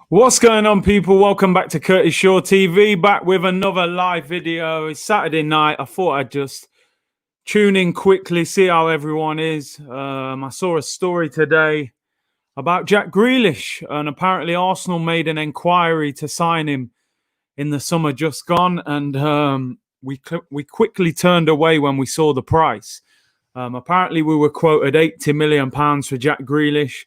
What's going on, people? Welcome back to Curtis Shaw TV, back with another live video. It's Saturday night. I thought I'd just tune in quickly, see how everyone is. I saw a story today about Jack Grealish, and apparently Arsenal made an inquiry to sign him in the summer just gone, and we quickly turned away when we saw the price. Apparently we were quoted £80 million for Jack Grealish.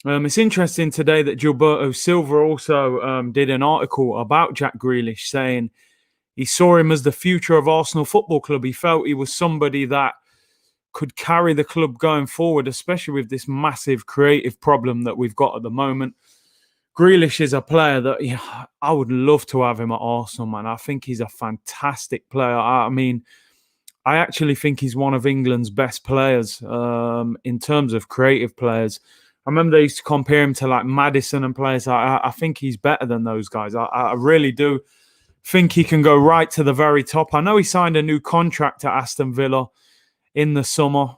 It's interesting today that Gilberto Silva also did an article about Jack Grealish, saying he saw him as the future of Arsenal Football Club. He felt he was somebody that could carry the club going forward, especially with this massive creative problem that we've got at the moment. Grealish is a player that I would love to have him at Arsenal, man. I think he's a fantastic player. I mean, I actually think he's one of England's best players in terms of creative players. I remember they used to compare him to like Maddison and players. I think he's better than those guys. I really do think he can go right to the very top. I know he signed a new contract at Aston Villa in the summer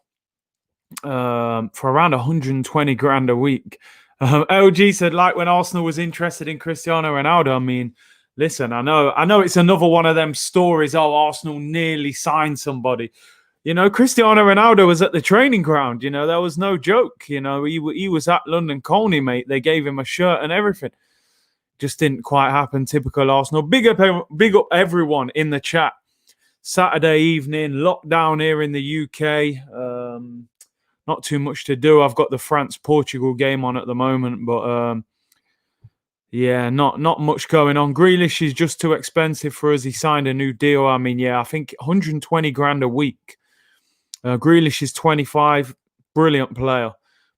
for around 120 grand a week. LG said, like when Arsenal was interested in Cristiano Ronaldo. I mean, listen, I know it's another one of them stories. Oh, Arsenal nearly signed somebody. You know, Cristiano Ronaldo was at the training ground. You know, that was no joke. You know, he was at London Colney, mate. They gave him a shirt and everything. Just didn't quite happen. Typical Arsenal. Big up everyone in the chat. Saturday evening, lockdown here in the UK. Not too much to do. I've got the France-Portugal game on at the moment, but yeah, not much going on. Grealish is just too expensive for us. He signed a new deal. I mean, yeah, I think 120 grand a week. Grealish is 25. Brilliant player.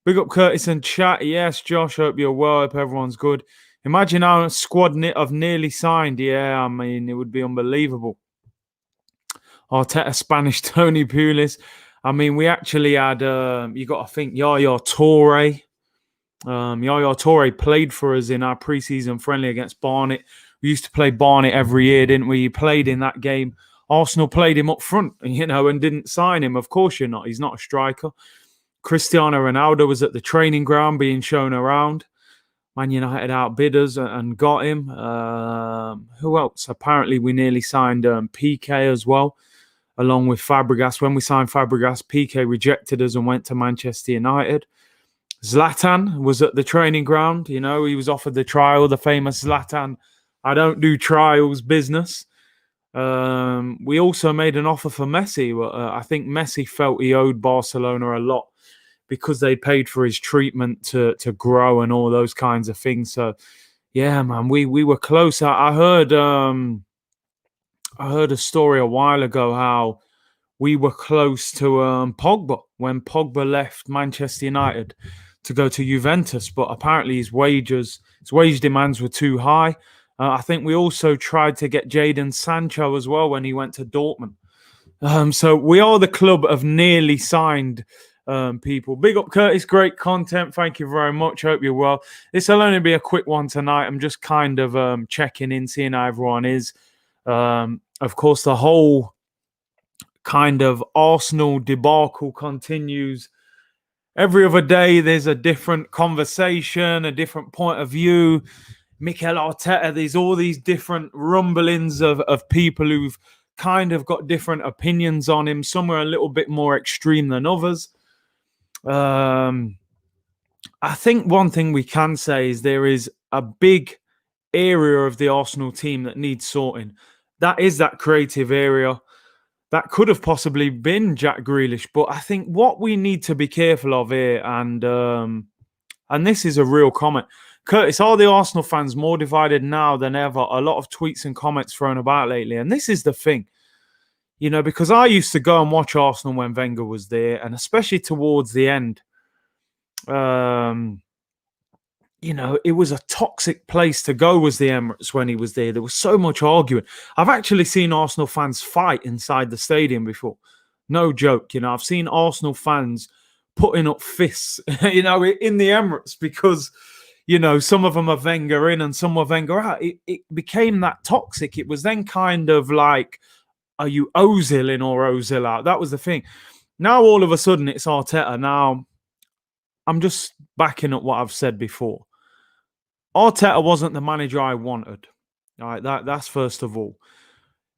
Big up Curtis and chat. Yes, Josh, hope you're well. Hope everyone's good. Imagine our squad of nearly signed. Yeah, I mean, it would be unbelievable. Arteta, Spanish, Tony Pulis. I mean, we actually had, you got to think, Yaya Toure. Yaya Toure played for us in our pre-season friendly against Barnet. We used to play Barnet every year, didn't we? He played in that game. Arsenal played him up front, you know, and didn't sign him. Of course you're not. He's not a striker. Cristiano Ronaldo was at the training ground being shown around. Man United outbid us and got him. Who else? Apparently we nearly signed PK as well, along with Fabregas. When we signed Fabregas, PK rejected us and went to Manchester United. Zlatan was at the training ground. You know, he was offered the trial, the famous Zlatan, I don't do trials business. We also made an offer for Messi. I think Messi felt he owed Barcelona a lot because they paid for his treatment to grow and all those kinds of things. So, yeah, man, we were close. I heard a story a while ago how we were close to Pogba when Pogba left Manchester United to go to Juventus, but apparently his wage demands were too high. I think we also tried to get Jadon Sancho as well when he went to Dortmund. So we are the club of nearly signed people. Big up Curtis, great content. Thank you very much. Hope you're well. This will only be a quick one tonight. I'm just kind of checking in, seeing how everyone is. Of course, the whole kind of Arsenal debacle continues. Every other day, there's a different conversation, a different point of view. Mikel Arteta, there's all these different rumblings of people who've kind of got different opinions on him. Some are a little bit more extreme than others. I think one thing we can say is there is a big area of the Arsenal team that needs sorting. That is that creative area. That could have possibly been Jack Grealish. But I think what we need to be careful of here, and this is a real comment, Curtis, are the Arsenal fans more divided now than ever? A lot of tweets and comments thrown about lately. And this is the thing, you know, because I used to go and watch Arsenal when Wenger was there, and especially towards the end. You know, it was a toxic place to go, was the Emirates, when he was there. There was so much arguing. I've actually seen Arsenal fans fight inside the stadium before. No joke. You know, I've seen Arsenal fans putting up fists, you know, in the Emirates because, some of them are Wenger in and some are Wenger out. It became that toxic. It was then kind of like, are you Ozil in or Ozil out? That was the thing. Now, all of a sudden, it's Arteta. Now, I'm just backing up what I've said before. Arteta wasn't the manager I wanted. All right, that's first of all.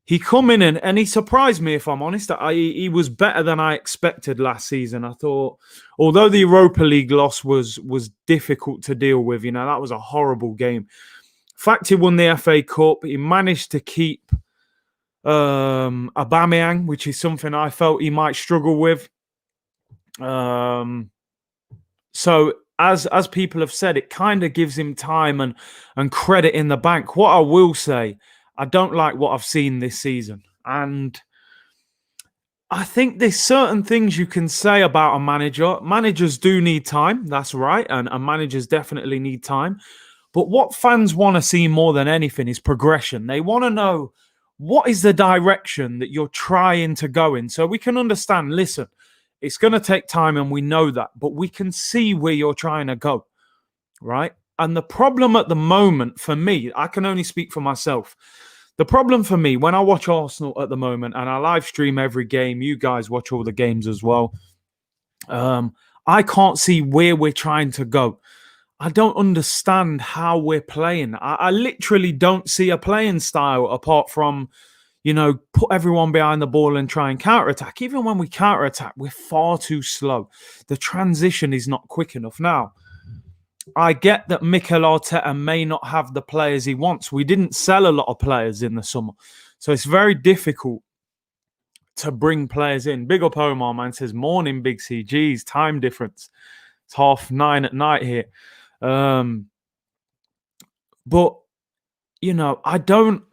He come in and he surprised me, if I'm honest. He was better than I expected last season. I thought, although the Europa League loss was difficult to deal with, that was a horrible game. In fact, he won the FA Cup. He managed to keep Aubameyang, which is something I felt he might struggle with. So as people have said, it kind of gives him time and credit in the bank. What I will say, I don't like what I've seen this season. And I think there's certain things you can say about a manager. Managers do need time, that's right. And managers definitely need time. But what fans want to see more than anything is progression. They want to know, what is the direction that you're trying to go in? So we can understand, listen, it's going to take time and we know that, but we can see where you're trying to go, right? And the problem at the moment for me, I can only speak for myself. The problem for me, when I watch Arsenal at the moment, and I live stream every game, you guys watch all the games as well, I can't see where we're trying to go. I don't understand how we're playing. I literally don't see a playing style apart from, put everyone behind the ball and try and counterattack. Even when we counterattack, we're far too slow. The transition is not quick enough. Now, I get that Mikel Arteta may not have the players he wants. We didn't sell a lot of players in the summer. So it's very difficult to bring players in. Big up Omar, man, says, morning, Big CG's time difference. It's 9:30 at night here. But I don't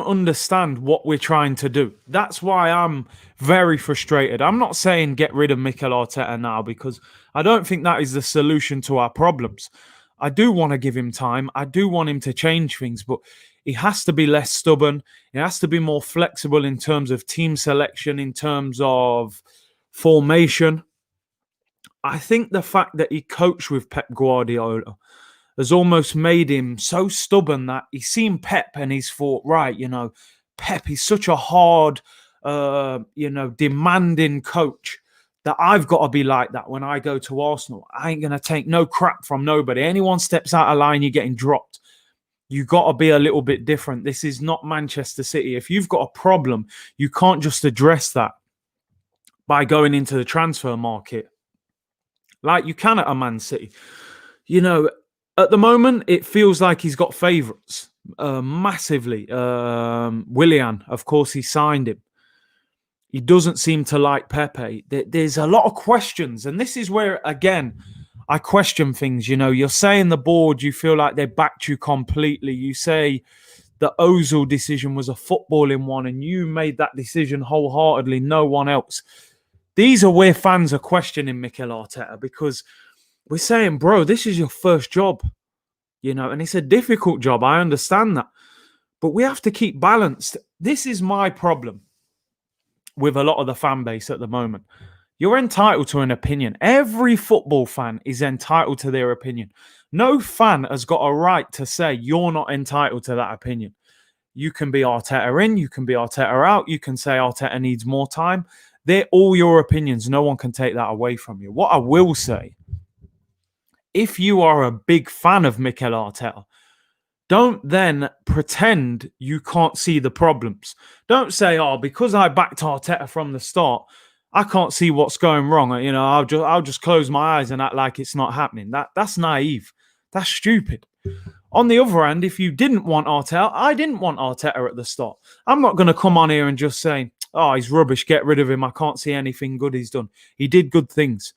understand what we're trying to do. That's why I'm very frustrated. I'm not saying get rid of Mikel Arteta now, because I don't think that is the solution to our problems. I do want to give him time. I do want him to change things, but he has to be less stubborn. He has to be more flexible in terms of team selection, in terms of formation. I think the fact that he coached with Pep Guardiola has almost made him so stubborn that he's seen Pep and he's thought, right, Pep, he's such a hard, demanding coach that I've got to be like that when I go to Arsenal. I ain't going to take no crap from nobody. Anyone steps out of line, you're getting dropped. You got to be a little bit different. This is not Manchester City. If you've got a problem, you can't just address that by going into the transfer market like you can at a Man City. At the moment, it feels like he's got favourites massively. Willian, of course, he signed him. He doesn't seem to like Pepe. There's a lot of questions. And this is where, again, I question things. You're saying the board, you feel like they backed you completely. You say the Ozil decision was a footballing one and you made that decision wholeheartedly, no one else. These are where fans are questioning Mikel Arteta, because we're saying, bro, this is your first job, and it's a difficult job. I understand that. But we have to keep balanced. This is my problem with a lot of the fan base at the moment. You're entitled to an opinion. Every football fan is entitled to their opinion. No fan has got a right to say you're not entitled to that opinion. You can be Arteta in, you can be Arteta out, you can say Arteta needs more time. They're all your opinions. No one can take that away from you. What I will say, if you are a big fan of Mikel Arteta, don't then pretend you can't see the problems. Don't say, because I backed Arteta from the start, I can't see what's going wrong. I'll just close my eyes and act like it's not happening. That's naive. That's stupid. On the other hand, if you didn't want Arteta, I didn't want Arteta at the start. I'm not going to come on here and just say, he's rubbish, get rid of him. I can't see anything good he's done. He did good things.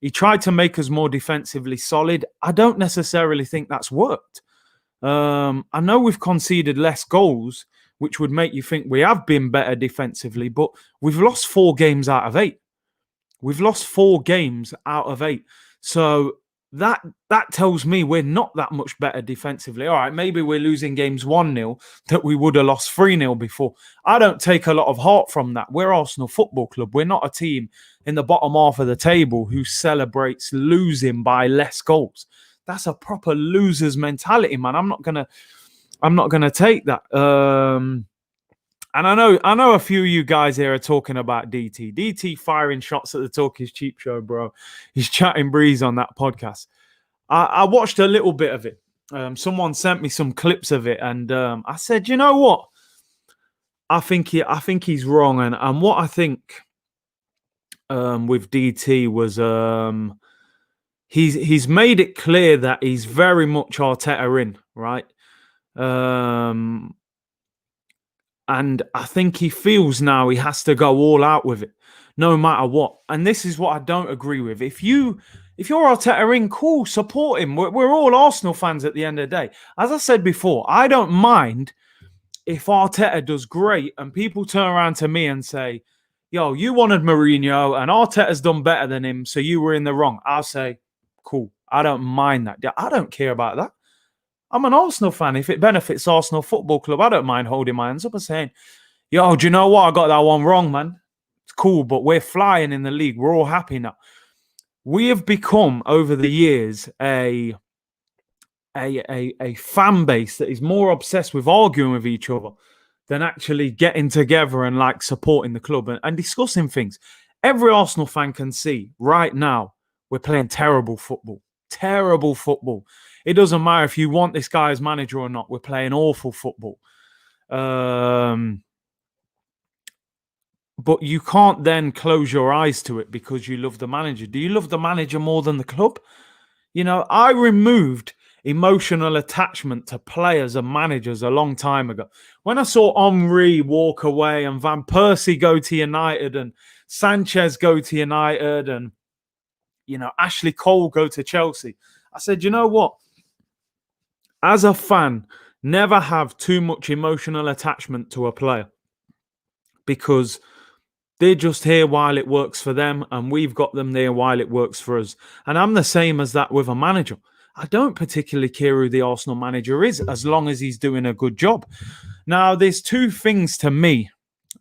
He tried to make us more defensively solid. I don't necessarily think that's worked. I know we've conceded less goals, which would make you think we have been better defensively, but we've lost 4 games out of 8. We've lost 4 games out of 8. So that tells me we're not that much better defensively. All right, maybe we're losing games 1-0 that we would have lost 3-0 before. I don't take a lot of heart from that. We're Arsenal Football Club. We're not a team in the bottom half of the table who celebrates losing by less goals. That's a proper loser's mentality, man. I'm not gonna take that. And I know a few of you guys here are talking about DT. DT firing shots at the Talk is Cheap show, bro. He's chatting breeze on that podcast. I watched a little bit of it. Someone sent me some clips of it, and I said, you know what? I think he's wrong, and what I think with DT was he's made it clear that he's very much Arteta in, right? And I think he feels now he has to go all out with it, no matter what. And this is what I don't agree with. If you're Arteta in, cool, support him. We're all Arsenal fans at the end of the day. As I said before, I don't mind if Arteta does great and people turn around to me and say, yo, you wanted Mourinho and Arteta's done better than him, so you were in the wrong. I'll say, cool. I don't mind that. I don't care about that. I'm an Arsenal fan. If it benefits Arsenal Football Club, I don't mind holding my hands up and saying, yo, do you know what? I got that one wrong, man. It's cool, but we're flying in the league. We're all happy now. We have become, over the years, a fan base that is more obsessed with arguing with each other than actually getting together and like supporting the club and discussing things. Every Arsenal fan can see right now we're playing terrible football. Terrible football. It doesn't matter if you want this guy as manager or not. We're playing awful football. But you can't then close your eyes to it because you love the manager. Do you love the manager more than the club? You know, I removed emotional attachment to players and managers a long time ago. When I saw Henry walk away and Van Persie go to United and Sanchez go to United and, you know, Ashley Cole go to Chelsea, I said, you know what? As a fan, never have too much emotional attachment to a player because they're just here while it works for them and we've got them there while it works for us. And I'm the same as that with a manager. I don't particularly care who the Arsenal manager is as long as he's doing a good job. Now, there's two things to me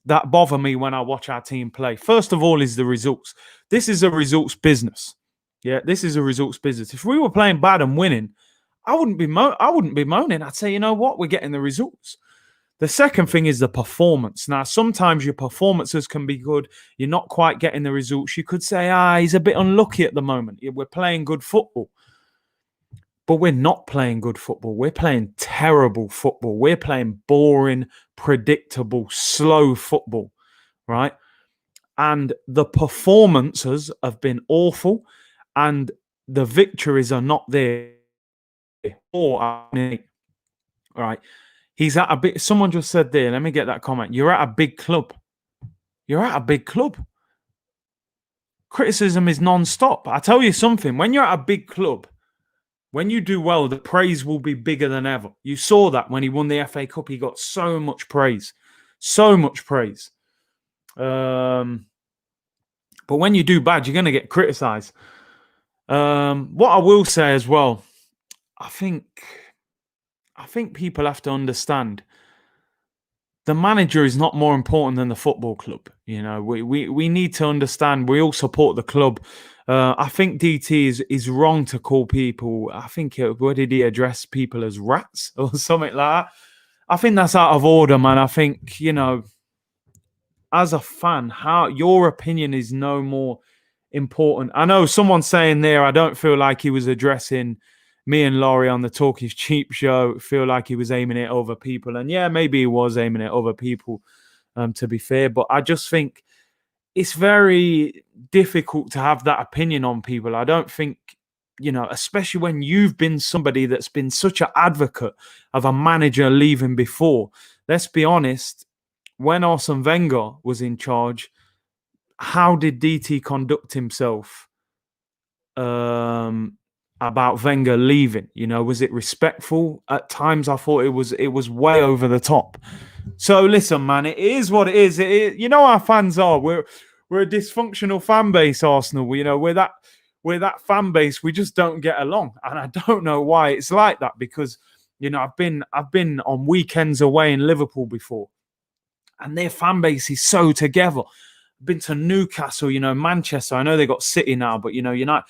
that bother me when I watch our team play. First of all is the results. This is a results business. Yeah, this is a results business. If we were playing bad and winning, I wouldn't be moaning. I'd say, you know what, we're getting the results. The second thing is the performance. Now, sometimes your performances can be good. You're not quite getting the results. You could say, he's a bit unlucky at the moment. We're playing good football. But we're not playing good football. We're playing terrible football. We're playing boring, predictable, slow football, right? And the performances have been awful and the victories are not there. All right. He's at a big, someone just said there, let me get that comment. You're at a big club. You're at a big club. Criticism is non-stop. I tell you something, when you're at a big club, when you do well, the praise will be bigger than ever. You saw that when he won the FA Cup. He got so much praise. So much praise. But when you do bad, you're going to get criticised. What I will say as well, I think people have to understand the manager is not more important than the football club. You know, we need to understand we all support the club. I think DT is wrong to call people, I think, what did he address people as rats or something like that? I think that's out of order, man. I think, you know, as a fan, how your opinion is no more important. I know someone's saying there, I don't feel like he was addressing me and Laurie on the Talk is Cheap show, feel like he was aiming it over people. And yeah, maybe he was aiming it over people, to be fair. But I just think it's very difficult to have that opinion on people. I don't think, you know, especially when you've been somebody that's been such an advocate of a manager leaving before. Let's be honest, when Arsene Wenger was in charge, how did DT conduct himself about Wenger leaving? You know, was it respectful? At times I thought it was way over the top. So listen, man, it is what it is. You know, our fans are. We're a dysfunctional fan base, Arsenal. You know, we're that fan base. We just don't get along, and I don't know why it's like that. Because, you know, I've been on weekends away in Liverpool before, and their fan base is so together. I've been to Newcastle, you know, Manchester. I know they got City now, but you know, United.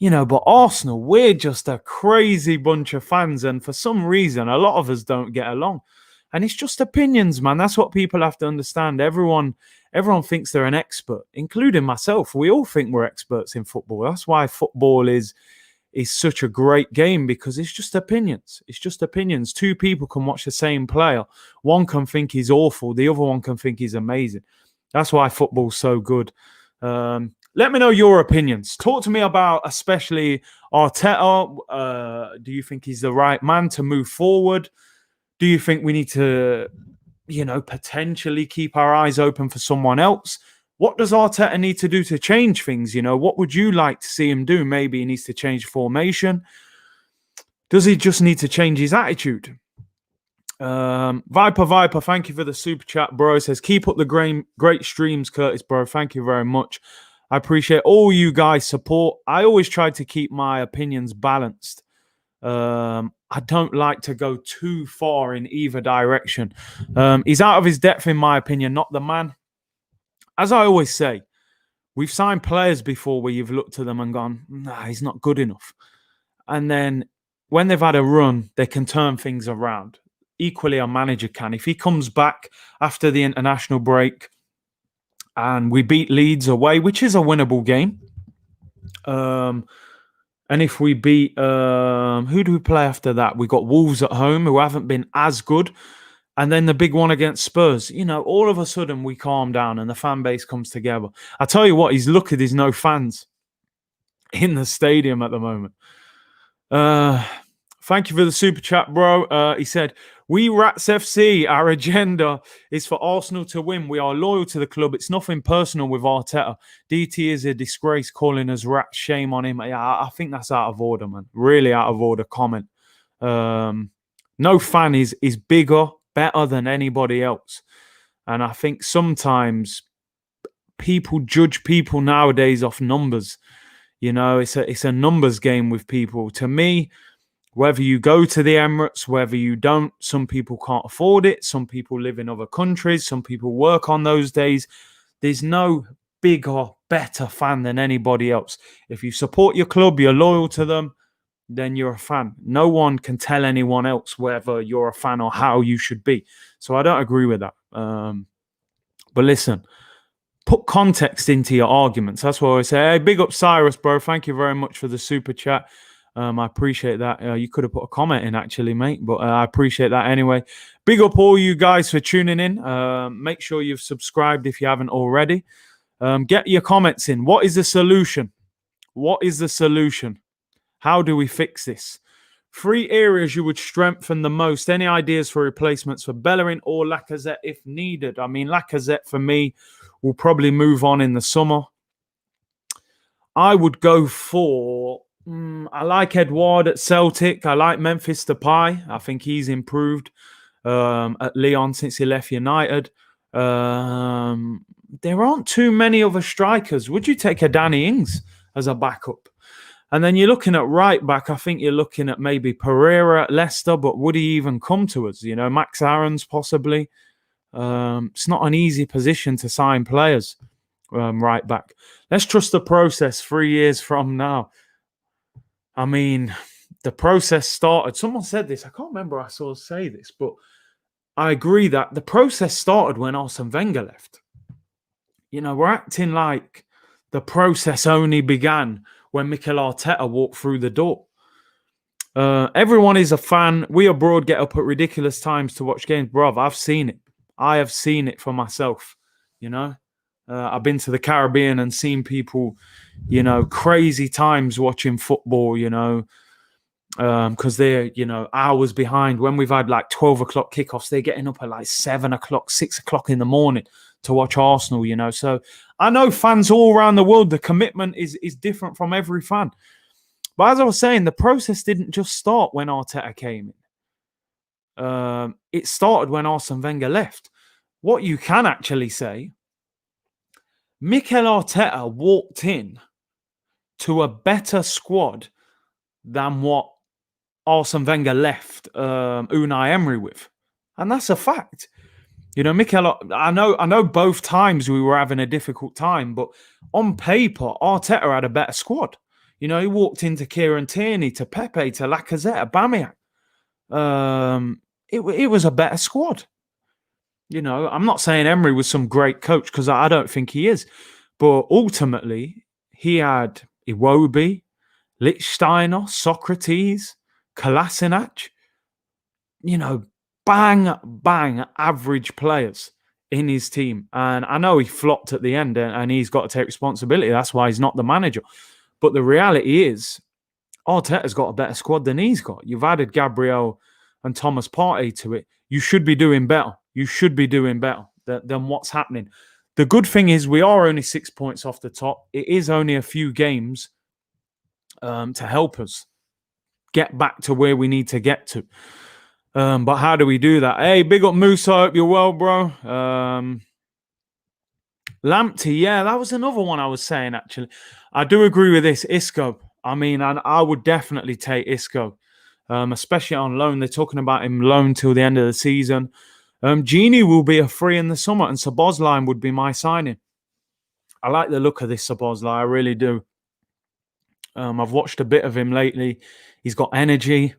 But Arsenal, we're just a crazy bunch of fans. And for some reason, a lot of us don't get along. And it's just opinions, man. That's what people have to understand. Everyone thinks they're an expert, including myself. We all think we're experts in football. That's why football is such a great game, because it's just opinions. It's just opinions. Two people can watch the same player. One can think he's awful. The other one can think he's amazing. That's why football's so good. Let me know your opinions. Talk to me about especially Arteta. Do you think he's the right man to move forward? Do you think we need to, potentially keep our eyes open for someone else? What does Arteta need to do to change things? What would you like to see him do? Maybe he needs to change formation. Does he just need to change his attitude? Viper, thank you for the super chat, bro. It says, keep up the great streams, Curtis, bro. Thank you very much. I appreciate all you guys' support. I always try to keep my opinions balanced. I don't like to go too far in either direction. He's out of his depth, in my opinion, not the man. As I always say, we've signed players before where you've looked at them and gone, nah, he's not good enough. And then when they've had a run, they can turn things around. Equally, our manager can. If he comes back after the international break and we beat Leeds away, which is a winnable game, and if we beat, who do we play after that? We got Wolves at home, who haven't been as good. And then the big one against Spurs. All of a sudden we calm down and the fan base comes together. I tell you what, he's lucky there's no fans in the stadium at the moment. Thank you for the super chat, bro. He said, we Rats FC, our agenda is for Arsenal to win. We are loyal to the club. It's nothing personal with Arteta. DT is a disgrace, calling us Rats. Shame on him. Yeah, I think that's out of order, man. Really out of order comment. No fan is bigger, better than anybody else. And I think sometimes people judge people nowadays off numbers. It's a numbers game with people. To me, whether you go to the Emirates, whether you don't, some people can't afford it. Some people live in other countries. Some people work on those days. There's no bigger, better fan than anybody else. If you support your club, you're loyal to them, then you're a fan. No one can tell anyone else whether you're a fan or how you should be. So I don't agree with that. But listen, put context into your arguments. That's what I say. Hey, big up Cyrus, bro. Thank you very much for the super chat. I appreciate that. You could have put a comment in, actually, mate, but I appreciate that anyway. Big up all you guys for tuning in. Make sure you've subscribed if you haven't already. Get your comments in. What is the solution? What is the solution? How do we fix this? 3 areas you would strengthen the most. Any ideas for replacements for Bellerin or Lacazette if needed? I mean, Lacazette for me will probably move on in the summer. I would go for... I like Edouard at Celtic. I like Memphis Depay. I think he's improved at Lyon since he left United. There aren't too many other strikers. Would you take a Danny Ings as a backup? And then you're looking at right back. I think you're looking at maybe Pereira at Leicester, but would he even come to us? Max Aarons possibly. It's not an easy position to sign players right back. Let's trust the process 3 years from now. I mean, the process started. Someone said this. I can't remember I saw say this, but I agree that the process started when Arsene Wenger left. We're acting like the process only began when Mikel Arteta walked through the door. Everyone is a fan. We abroad get up at ridiculous times to watch games. Bruv, I've seen it. I have seen it for myself, I've been to the Caribbean and seen people, crazy times watching football, because they're, hours behind. When we've had like 12 o'clock kickoffs, they're getting up at like 7 o'clock, 6 o'clock in the morning to watch Arsenal, So I know fans all around the world, the commitment is different from every fan. But as I was saying, the process didn't just start when Arteta came in. It started when Arsene Wenger left. What you can actually say, Mikel Arteta walked in to a better squad than what Arsene Wenger left Unai Emery with. And that's a fact. Mikel, I know both times we were having a difficult time, but on paper, Arteta had a better squad. You know, he walked into Kieran Tierney, to Pepe, to Lacazette, Aubameyang. It was a better squad. You know, I'm not saying Emery was some great coach, because I don't think he is. But ultimately, he had Iwobi, Lichtsteiner, Socrates, Kolasinac, you know, bang, average players in his team. And I know he flopped at the end, and he's got to take responsibility. That's why he's not the manager. But the reality is, Arteta's got a better squad than he's got. You've added Gabriel and Thomas Partey to it. You should be doing better. You should be doing better than what's happening. The good thing is we are only 6 points off the top. It is only a few games to help us get back to where we need to get to. But how do we do that? Hey, big up Moose. I hope you're well, bro. Lamptey, yeah, that was another one I was saying, actually. I do agree with this. Isco. I mean, I would definitely take Isco, especially on loan. They're talking about him loan till the end of the season. Genie will be a free in the summer, and Szoboszlai would be my signing. I like the look of this Szoboszlai. I really do. I've watched a bit of him lately. He's got energy.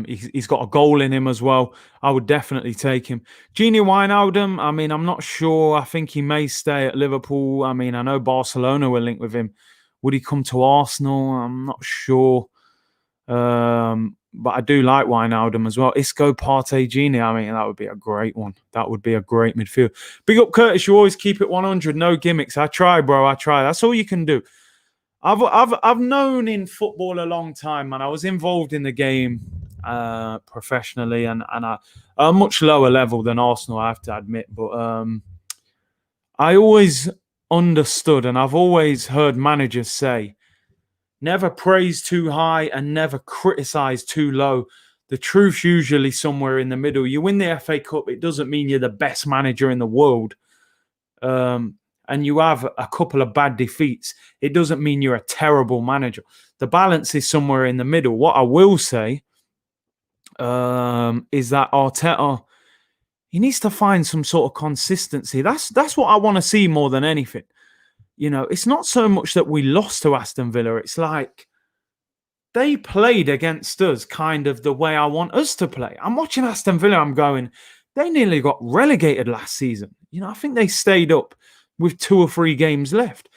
He's got a goal in him as well. I would definitely take him. Genie Wijnaldum, I mean, I'm not sure. I think he may stay at Liverpool. I mean, I know Barcelona were linked with him. Would he come to Arsenal? I'm not sure. But I do like Wijnaldum as well. Isco, Partey, Genie. I mean, that would be a great one. That would be a great midfield. Big up, Curtis. You always keep it 100. No gimmicks. I try, bro. I try. That's all you can do. I've known in football a long time, man. I was involved in the game professionally and at a much lower level than Arsenal, I have to admit. But I always understood, and I've always heard managers say, never praise too high and never criticize too low. The truth's usually somewhere in the middle. You win the FA Cup, it doesn't mean you're the best manager in the world. And you have a couple of bad defeats, it doesn't mean you're a terrible manager. The balance is somewhere in the middle. What I will say is that Arteta, he needs to find some sort of consistency. That's what I want to see more than anything. You know, it's not so much that we lost to Aston Villa. It's like they played against us kind of the way I want us to play. I'm watching Aston Villa, I'm going, they nearly got relegated last season. You know, I think they stayed up with 2 or 3 games left.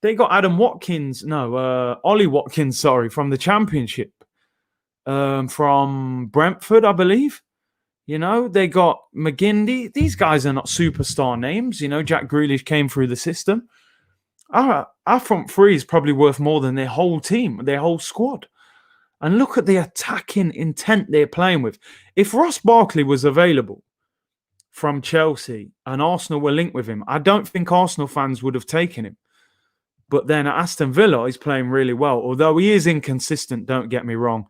They got Ollie Watkins, from the Championship, from Brentford, I believe. You know, they got McGindy. These guys are not superstar names. You know, Jack Grealish came through the system. Our front three is probably worth more than their whole team, their whole squad. And look at the attacking intent they're playing with. If Ross Barkley was available from Chelsea and Arsenal were linked with him, I don't think Arsenal fans would have taken him. But then at Aston Villa, he's playing really well. Although he is inconsistent, don't get me wrong.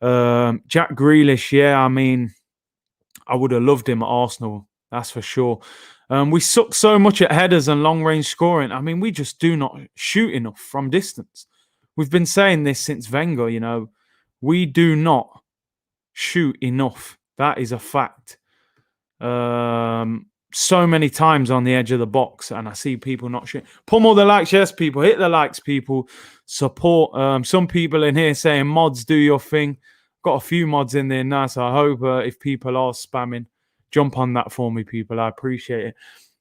Jack Grealish, yeah, I mean, I would have loved him at Arsenal, that's for sure. We suck so much at headers and long-range scoring. I mean, we just do not shoot enough from distance. We've been saying this since Wenger, you know. We do not shoot enough. That is a fact. So many times on the edge of the box, and I see people not shooting. Pummel the likes, yes, people. Hit the likes, people. Support. Some people in here saying, mods, do your thing. Got a few mods in there now, so I hope if people are spamming, jump on that for me, people. I appreciate it.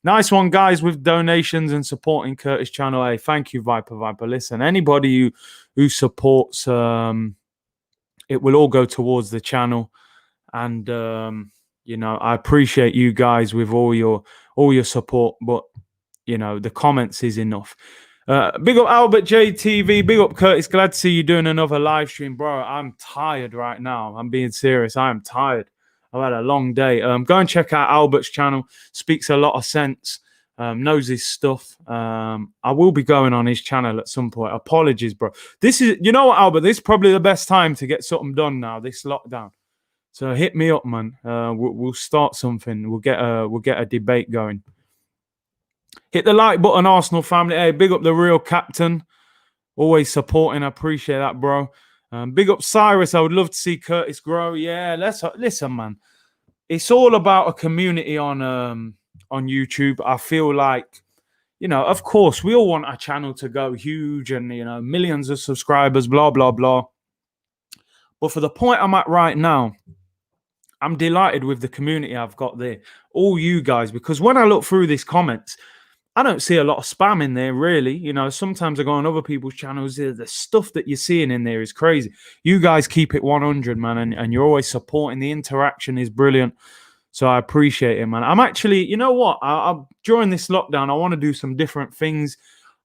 Nice one, guys, with donations and supporting Curtis channel. Hey, thank you, Viper. Listen, anybody who supports, it will all go towards the channel. And, you know, I appreciate you guys with all your support. But, you know, the comments is enough. Big up Albert JTV. Big up Curtis. Glad to see you doing another live stream, bro. I'm tired right now. I'm being serious. I am tired. I've had a long day. Go and check out Albert's channel. Speaks a lot of sense. Knows his stuff. I will be going on his channel at some point. Apologies, bro. This is, you know what, Albert? This is probably the best time to get something done now. This lockdown. So hit me up, man. We'll start something. We'll get a debate going. Hit the like button, Arsenal family. Hey, big up the real captain. Always supporting. I appreciate that, bro. Big up Cyrus. I would love to see Curtis grow. Yeah, listen, man. It's all about a community on YouTube. I feel like, of course, we all want our channel to go huge and, millions of subscribers, blah, blah, blah. But for the point I'm at right now, I'm delighted with the community I've got there. All you guys, because when I look through these comments, I don't see a lot of spam in there, really. Sometimes I go on other people's channels. The stuff that you're seeing in there is crazy. You guys keep it 100, man, and you're always supporting. The interaction is brilliant. So I appreciate it, man. I'm actually, you know what? During this lockdown, I want to do some different things.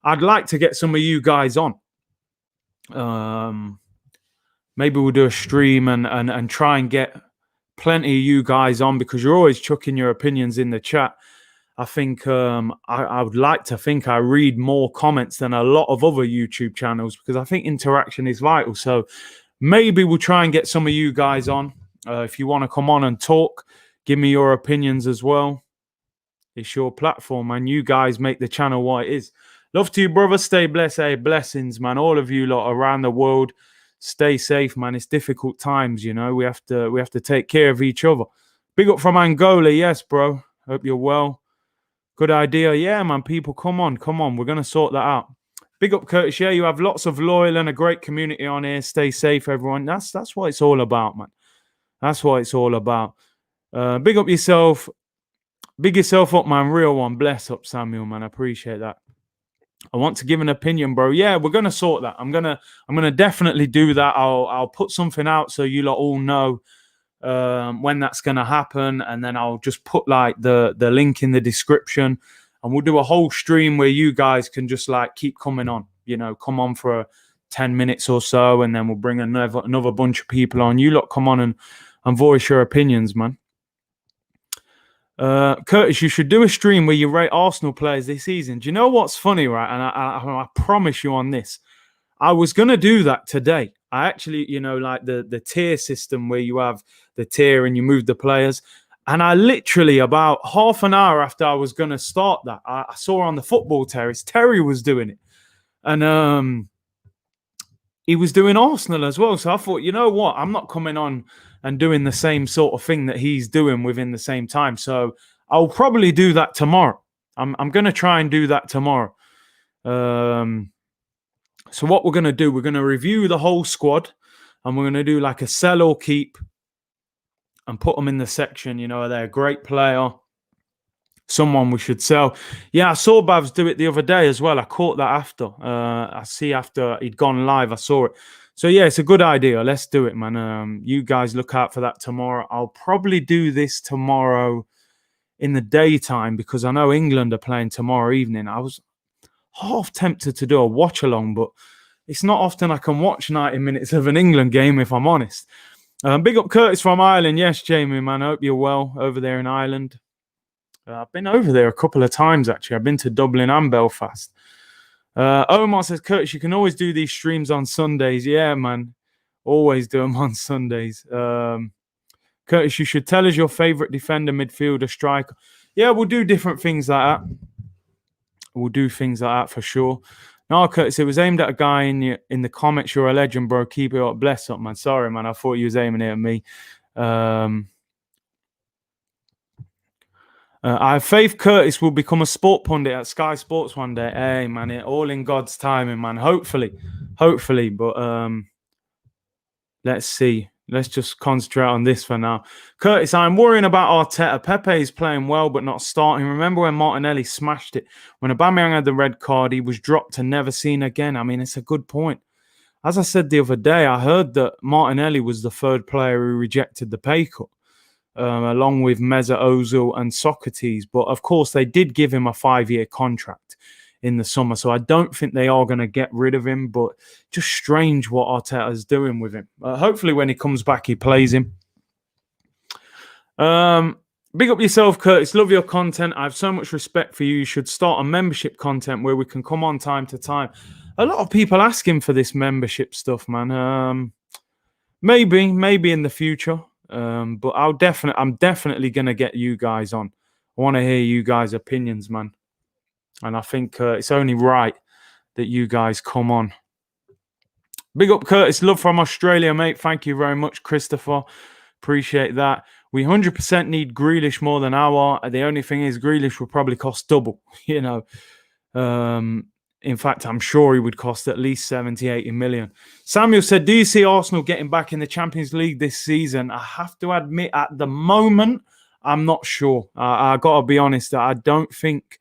I'd like to get some of you guys on. Maybe we'll do a stream and try and get plenty of you guys on, because you're always chucking your opinions in the chat. I think I would like to think I read more comments than a lot of other YouTube channels, because I think interaction is vital. So maybe we'll try and get some of you guys on. If you want to come on and talk, give me your opinions as well. It's your platform, man. You guys make the channel what it is. Love to you, brother. Stay blessed. Hey, blessings, man. All of you lot around the world. Stay safe, man. It's difficult times, We have to take care of each other. Big up from Angola. Yes, bro. Hope you're well. Good idea. Yeah, man. People, come on. We're going to sort that out. Big up, Curtis. Yeah, you have lots of loyal and a great community on here. Stay safe, everyone. That's what it's all about, man. That's what it's all about. Big up yourself. Big yourself up, man. Real one. Bless up, Samuel, man. I appreciate that. I want to give an opinion, bro. Yeah, we're gonna sort that. I'm gonna definitely do that. I'll put something out so you lot all know when that's gonna happen, and then I'll just put like the link in the description, and we'll do a whole stream where you guys can just like keep coming on. Come on for 10 minutes or so, and then we'll bring another bunch of people on. You lot come on and voice your opinions, man. Curtis, you should do a stream where you rate Arsenal players this season. Do you know what's funny, right? And I promise you on this, I was going to do that today. I actually, like the tier system where you have the tier and you move the players. And I literally, about half an hour after I was going to start that, I saw on the football terrace, Terry was doing it. And he was doing Arsenal as well. So I thought, you know what? I'm not coming on and doing the same sort of thing that he's doing within the same time. So I'll probably do that tomorrow. I'm going to try and do that tomorrow. So what we're going to do, we're going to review the whole squad, and we're going to do like a sell or keep and put them in the section. They're a great player, someone we should sell. Yeah, I saw Babs do it the other day as well. I caught that after. After he'd gone live, I saw it. So yeah, it's a good idea. Let's do it, man. You guys look out for that tomorrow. I'll probably do this tomorrow in the daytime, because I know England are playing tomorrow evening. I was half tempted to do a watch along, but it's not often I can watch 90 minutes of an England game, if I'm honest. Big up Curtis from Ireland. Yes, Jamie, man. I hope you're well over there in Ireland. I've been over there a couple of times, actually. I've been to Dublin and Belfast. Omar says, Curtis, you can always do these streams on Sundays. Yeah, man. Always do them on Sundays. Curtis, you should tell us your favourite defender, midfielder, striker. Yeah, we'll do different things like that. We'll do things like that for sure. No, Curtis, it was aimed at a guy in the comments. You're a legend, bro. Keep it up. Bless up, man. Sorry, man. I thought you was aiming it at me. I have faith Curtis will become a sport pundit at Sky Sports one day. Hey, man, all in God's timing, man. Hopefully. But let's see. Let's just concentrate on this for now. Curtis, I'm worrying about Arteta. Pepe is playing well, but not starting. Remember when Martinelli smashed it? When Aubameyang had the red card, he was dropped and never seen again. I mean, it's a good point. As I said the other day, I heard that Martinelli was the third player who rejected the pay cut. Along with Mesut Ozil and Socrates. But of course, they did give him a 5-year contract in the summer. So I don't think they are going to get rid of him. But just strange what Arteta is doing with him. Hopefully when he comes back, he plays him. Big up yourself, Curtis. Love your content. I have so much respect for you. You should start a membership content where we can come on time to time. A lot of people asking for this membership stuff, man. Maybe in the future. But I'm definitely gonna get you guys on. I want to hear you guys' opinions, man. And I think it's only right that you guys come on. Big up Curtis, love from Australia, mate. Thank you very much, Christopher. Appreciate that. We 100% need Grealish more than our. The only thing is Grealish will probably cost double, In fact, I'm sure he would cost at least 70, 80 million. Samuel said, do you see Arsenal getting back in the Champions League this season? I have to admit, at the moment, I'm not sure. I got to be honest, I don't think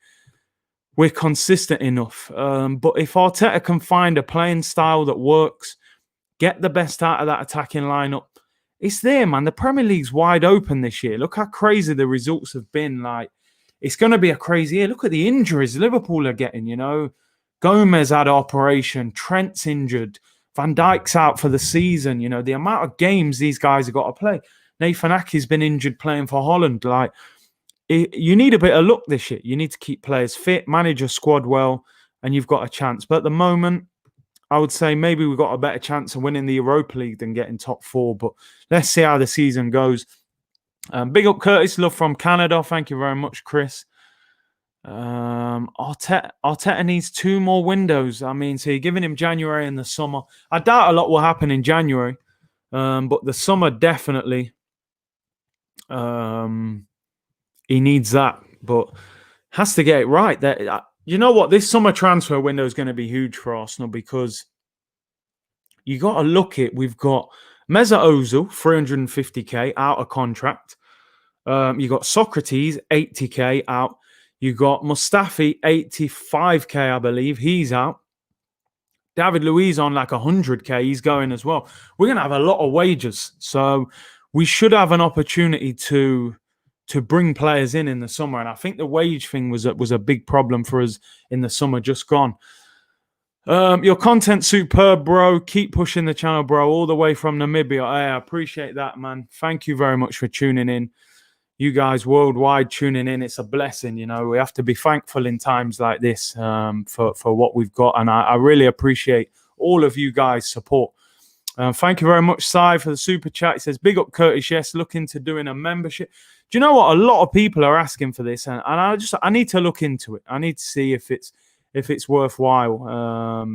we're consistent enough. But if Arteta can find a playing style that works, get the best out of that attacking lineup, it's there, man. The Premier League's wide open this year. Look how crazy the results have been. Like, it's going to be a crazy year. Look at the injuries Liverpool are getting, you know. Gomez had an operation. Trent's injured. Van Dijk's out for the season. You know, the amount of games these guys have got to play. Nathan Ake's been injured playing for Holland. Like, you need a bit of luck this year. You need to keep players fit, manage your squad well, and you've got a chance. But at the moment, I would say maybe we've got a better chance of winning the Europa League than getting top 4. But let's see how the season goes. Big up Curtis, love from Canada. Thank you very much, Chris. Arteta needs 2 more windows. I mean, so you're giving him January and the summer. I doubt a lot will happen in January. But the summer, definitely. He needs that. But has to get it right. You know what? This summer transfer window is going to be huge for Arsenal because you got to look at, we've got Mesut Ozil, 350k out of contract. You got Socrates, 80k out. You got Mustafi, 85k, I believe. He's out. David Luiz on like 100k. He's going as well. We're going to have a lot of wages. So we should have an opportunity to bring players in the summer. And I think the wage thing was a big problem for us in the summer just gone. Your content's superb, bro. Keep pushing the channel, bro, all the way from Namibia. Hey, I appreciate that, man. Thank you very much for tuning in. You guys worldwide tuning in, it's a blessing. You know, we have to be thankful in times like this for what we've got. And I really appreciate all of you guys' support. Thank you very much, Sai, for the super chat. He says, big up Curtis, yes, looking to doing a membership. Do you know what? A lot of people are asking for this, and I need to look into it. I need to see if it's worthwhile.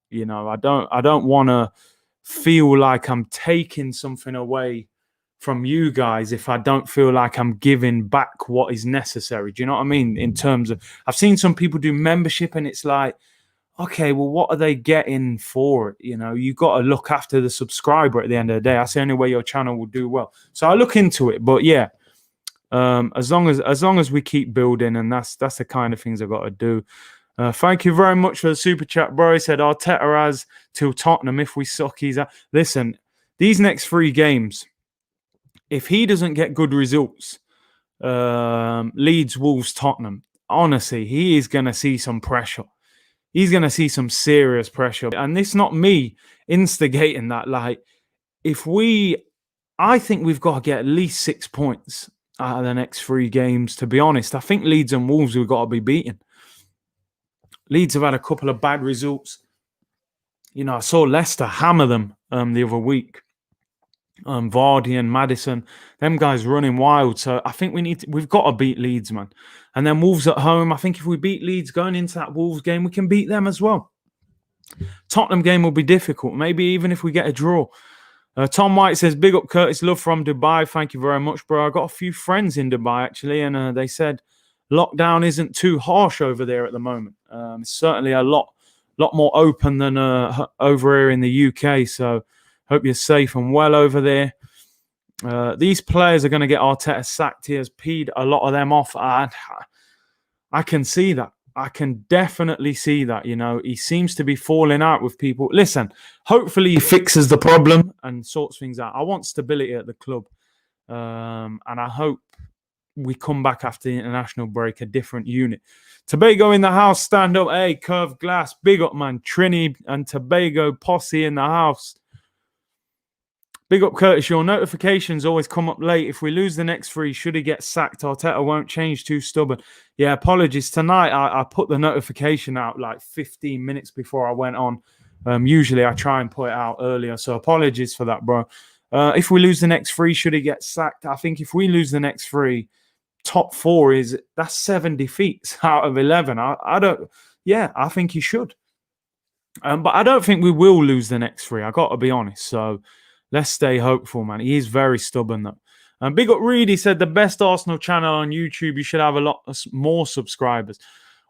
You know, I don't want to feel like I'm taking something away from you guys if I don't feel like I'm giving back what is necessary. Do you know what I mean? In terms of, I've seen some people do membership and it's like, okay, well, what are they getting for it? You know, you got to look after the subscriber at the end of the day. That's the only way your channel will do well. So I look into it, but yeah, as long as we keep building, and that's the kind of things I've got to do. Thank you very much for the super chat, bro. He said Arteta has till Tottenham. If we suck, he's out. Listen, these next 3 games, if he doesn't get good results, Leeds, Wolves, Tottenham, honestly, he is going to see some pressure. He's going to see some serious pressure. And it's not me instigating that. Like, I think we've got to get at least 6 points out of the next 3 games, to be honest. I think Leeds and Wolves we've got to be beaten. Leeds have had a couple of bad results. You know, I saw Leicester hammer them the other week. Vardy and Maddison, them guys running wild. So I think we've got to beat Leeds, man. And then Wolves at home. I think if we beat Leeds going into that Wolves game, we can beat them as well. Tottenham game will be difficult. Maybe even if we get a draw. Tom White says, big up Curtis, love from Dubai. Thank you very much, bro. I got a few friends in Dubai, actually, and they said lockdown isn't too harsh over there at the moment. It's certainly a lot more open than over here in the UK. So hope you're safe and well over there. These players are going to get Arteta sacked. He has peed a lot of them off. I can see that. I can definitely see that. You know, he seems to be falling out with people. Listen, hopefully he fixes the problem and sorts things out. I want stability at the club. And I hope we come back after the international break, a different unit. Tobago in the house, stand up. Hey, Curved Glass, big up, man. Trini and Tobago posse in the house. Big up, Curtis. Your notifications always come up late. If we lose the next 3, should he get sacked? Arteta won't change, too stubborn. Yeah, apologies. Tonight, I put the notification out like 15 minutes before I went on. Usually, I try and put it out earlier. So apologies for that, bro. If we lose the next 3, should he get sacked? I think if we lose the next 3, top 4 that's 7 defeats out of 11. I think he should. But I don't think we will lose the next 3. I got to be honest. So let's stay hopeful, man. He is very stubborn, though. Big up Reed, he said, the best Arsenal channel on YouTube. You should have a lot more subscribers.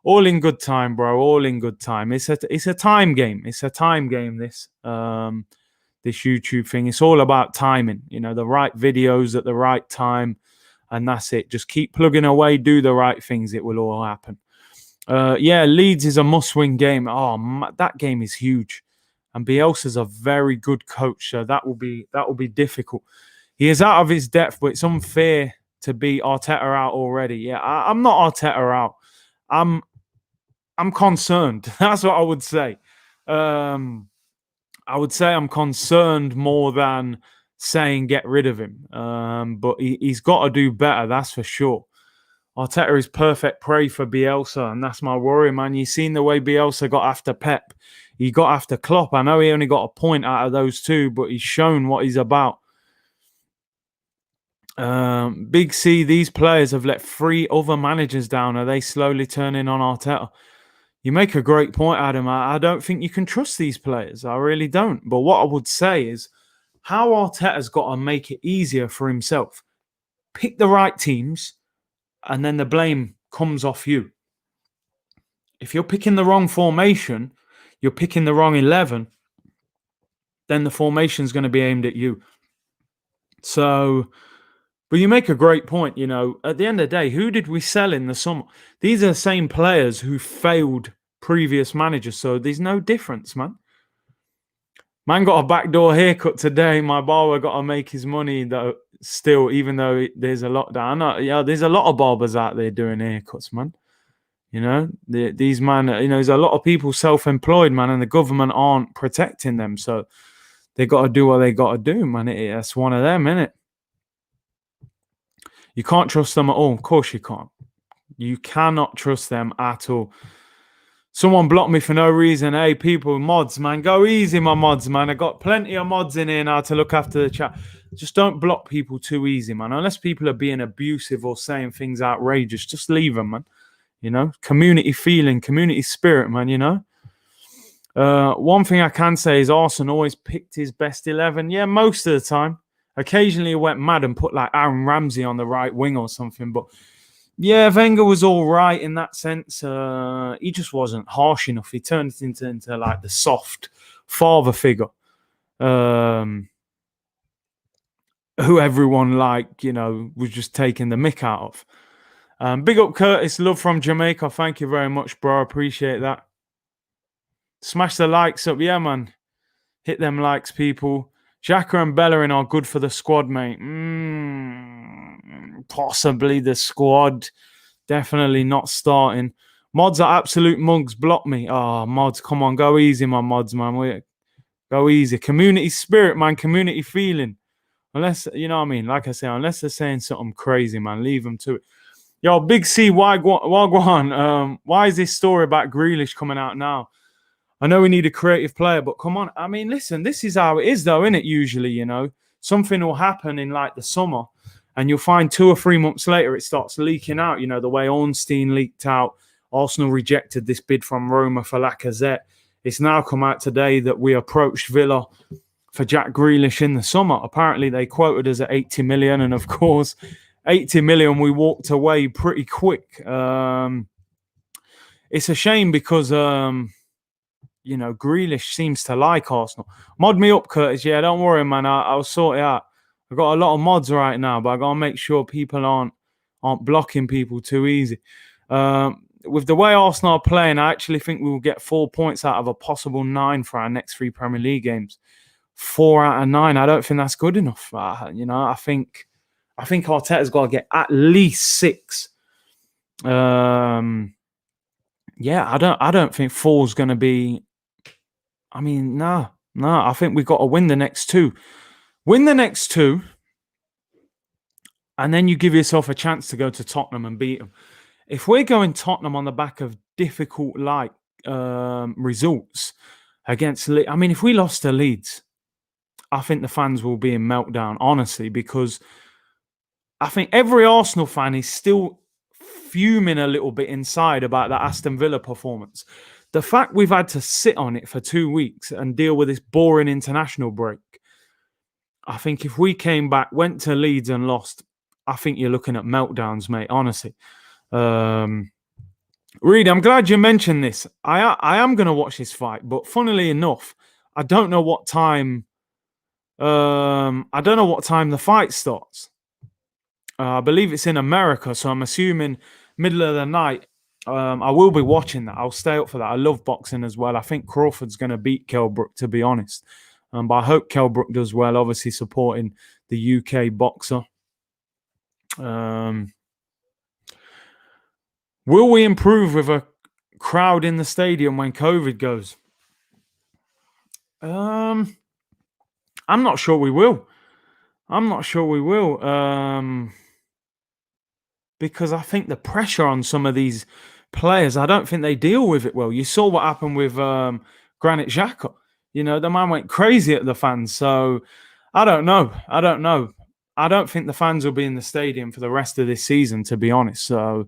All in good time, bro. All in good time. It's a time game. It's a time game. This YouTube thing. It's all about timing. You know, the right videos at the right time, and that's it. Just keep plugging away. Do the right things. It will all happen. Yeah, Leeds is a must-win game. Oh, that game is huge, and Bielsa's a very good coach, so that will be difficult. He is out of his depth, but it's unfair to beat Arteta out already. Yeah, I'm not Arteta out. I'm concerned. That's what I would say. I would say I'm concerned more than saying get rid of him. But he's got to do better, that's for sure. Arteta is perfect prey for Bielsa, and that's my worry, man. You've seen the way Bielsa got after Pep. He got after Klopp. I know he only got a point out of those two, but he's shown what he's about. Big C, these players have let 3 other managers down. Are they slowly turning on Arteta? You make a great point, Adam. I don't think you can trust these players. I really don't. But what I would say is how Arteta's got to make it easier for himself. Pick the right teams, and then the blame comes off you. If you're picking the wrong formation, you're picking the wrong 11, then the formation's going to be aimed at you. So, but you make a great point. You know, at the end of the day, who did we sell in the summer? These are the same players who failed previous managers, so there's no difference, man. Man got a backdoor haircut today. My barber got to make his money though. Still, even though there's a lockdown, there's a lot of barbers out there doing haircuts, man. You know, these man, there's a lot of people self-employed, man, and the government aren't protecting them, so they got to do what they got to do, man. That's one of them, innit? You can't trust them at all. Of course you can't. You cannot trust them at all. Someone blocked me for no reason. Hey, people, mods, man. Go easy, my mods, man. I got plenty of mods in here now to look after the chat. Just don't block people too easy, man. Unless people are being abusive or saying things outrageous, just leave them, man. You know, community feeling, community spirit, man, you know. One thing I can say is Arsenal always picked his best 11. Yeah, most of the time. Occasionally he went mad and put like Aaron Ramsey on the right wing or something, but yeah, Wenger was all right in that sense. He just wasn't harsh enough. He turned it into like the soft father figure, who everyone was just taking the mick out of. Big up Curtis, love from Jamaica. Thank you very much, bro. Appreciate that. Smash the likes up, yeah, man. Hit them likes, people. Xhaka and Bellerin are good for the squad, mate. Possibly the squad. Definitely not starting. Mods are absolute mugs. Block me. Oh, mods, come on. Go easy, my mods, man. Go easy. Community spirit, man. Community feeling. Unless, you know what I mean? Like I say, unless they're saying something crazy, man, leave them to it. Yo, Big C, why is this story about Grealish coming out now? I know we need a creative player, but come on. I mean, listen, this is how it is, though, isn't it? Usually, you know, something will happen in like the summer, and you'll find 2 or 3 months later it starts leaking out. You know, the way Ornstein leaked out, Arsenal rejected this bid from Roma for Lacazette. It's now come out today that we approached Villa for Jack Grealish in the summer. Apparently, they quoted us at 80 million, and of course, 80 million, we walked away pretty quick. It's a shame because Grealish seems to like Arsenal. Mod me up, Curtis. Yeah, don't worry, man. I'll sort it out. I've got a lot of mods right now, but I got to make sure people aren't blocking people too easy. With the way Arsenal are playing, I actually think we will get 4 points out of a possible 9 for our next 3 Premier League games. 4 out of 9. I don't think that's good enough. I think Arteta's got to get at least 6. I don't think 4 is going to be. I mean, no. I think we've got to win the next 2. Win the next 2, and then you give yourself a chance to go to Tottenham and beat them. If we're going Tottenham on the back of difficult results against Leeds, I mean, if we lost to Leeds, I think the fans will be in meltdown, honestly, because I think every Arsenal fan is still fuming a little bit inside about the Aston Villa performance. The fact we've had to sit on it for 2 weeks and deal with this boring international break, I think if we came back, went to Leeds and lost, I think you're looking at meltdowns, mate, honestly. Reed, I'm glad you mentioned this. I am going to watch this fight, but funnily enough, I don't know what time. I don't know what time the fight starts. I believe it's in America, so I'm assuming middle of the night. I will be watching that. I'll stay up for that. I love boxing as well. I think Crawford's going to beat Kell Brook, to be honest. But I hope Kell Brook does well, obviously supporting the UK boxer. Will we improve with a crowd in the stadium when COVID goes? I'm not sure we will. Because I think the pressure on some of these players, I don't think they deal with it well. You saw what happened with Granit Xhaka. You know, the man went crazy at the fans. So I don't know. I don't think the fans will be in the stadium for the rest of this season, to be honest. So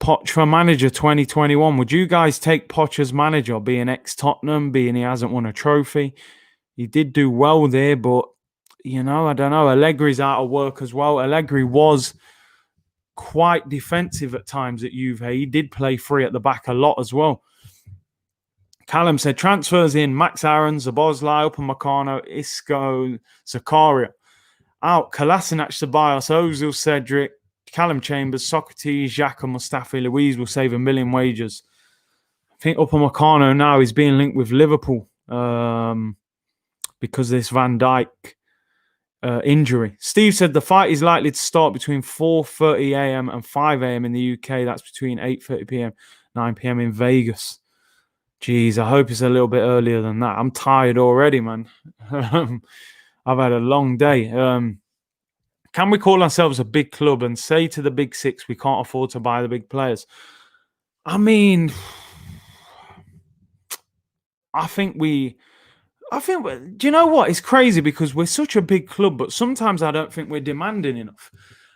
Poch for manager 2021. Would you guys take Poch as manager, being ex-Tottenham, being he hasn't won a trophy? He did do well there, but, you know, I don't know. Allegri's out of work as well. Allegri was quite defensive at times at Juve. He did play free at the back a lot as well. Callum said transfers in Max Aarons, Zabozlai, Upamecano, Isco, Zakaria. Out Kolasinac, Ceballos, Ozil, Cedric, Callum Chambers, Socrates, Xhaka, Mustafi, Louise will save $1 million wages. I think Upamecano now is being linked with Liverpool because of this Van Dijk injury. Steve said the fight is likely to start between 4:30 a.m. and 5 a.m. in the UK. That's between 8:30 p.m. 9 p.m. in Vegas. Jeez, I hope it's a little bit earlier than that. I'm tired already, man. I've had a long day. Can we call ourselves a big club and say to the big six we can't afford to buy the big players? I mean, do you know what? It's crazy because we're such a big club, but sometimes I don't think we're demanding enough.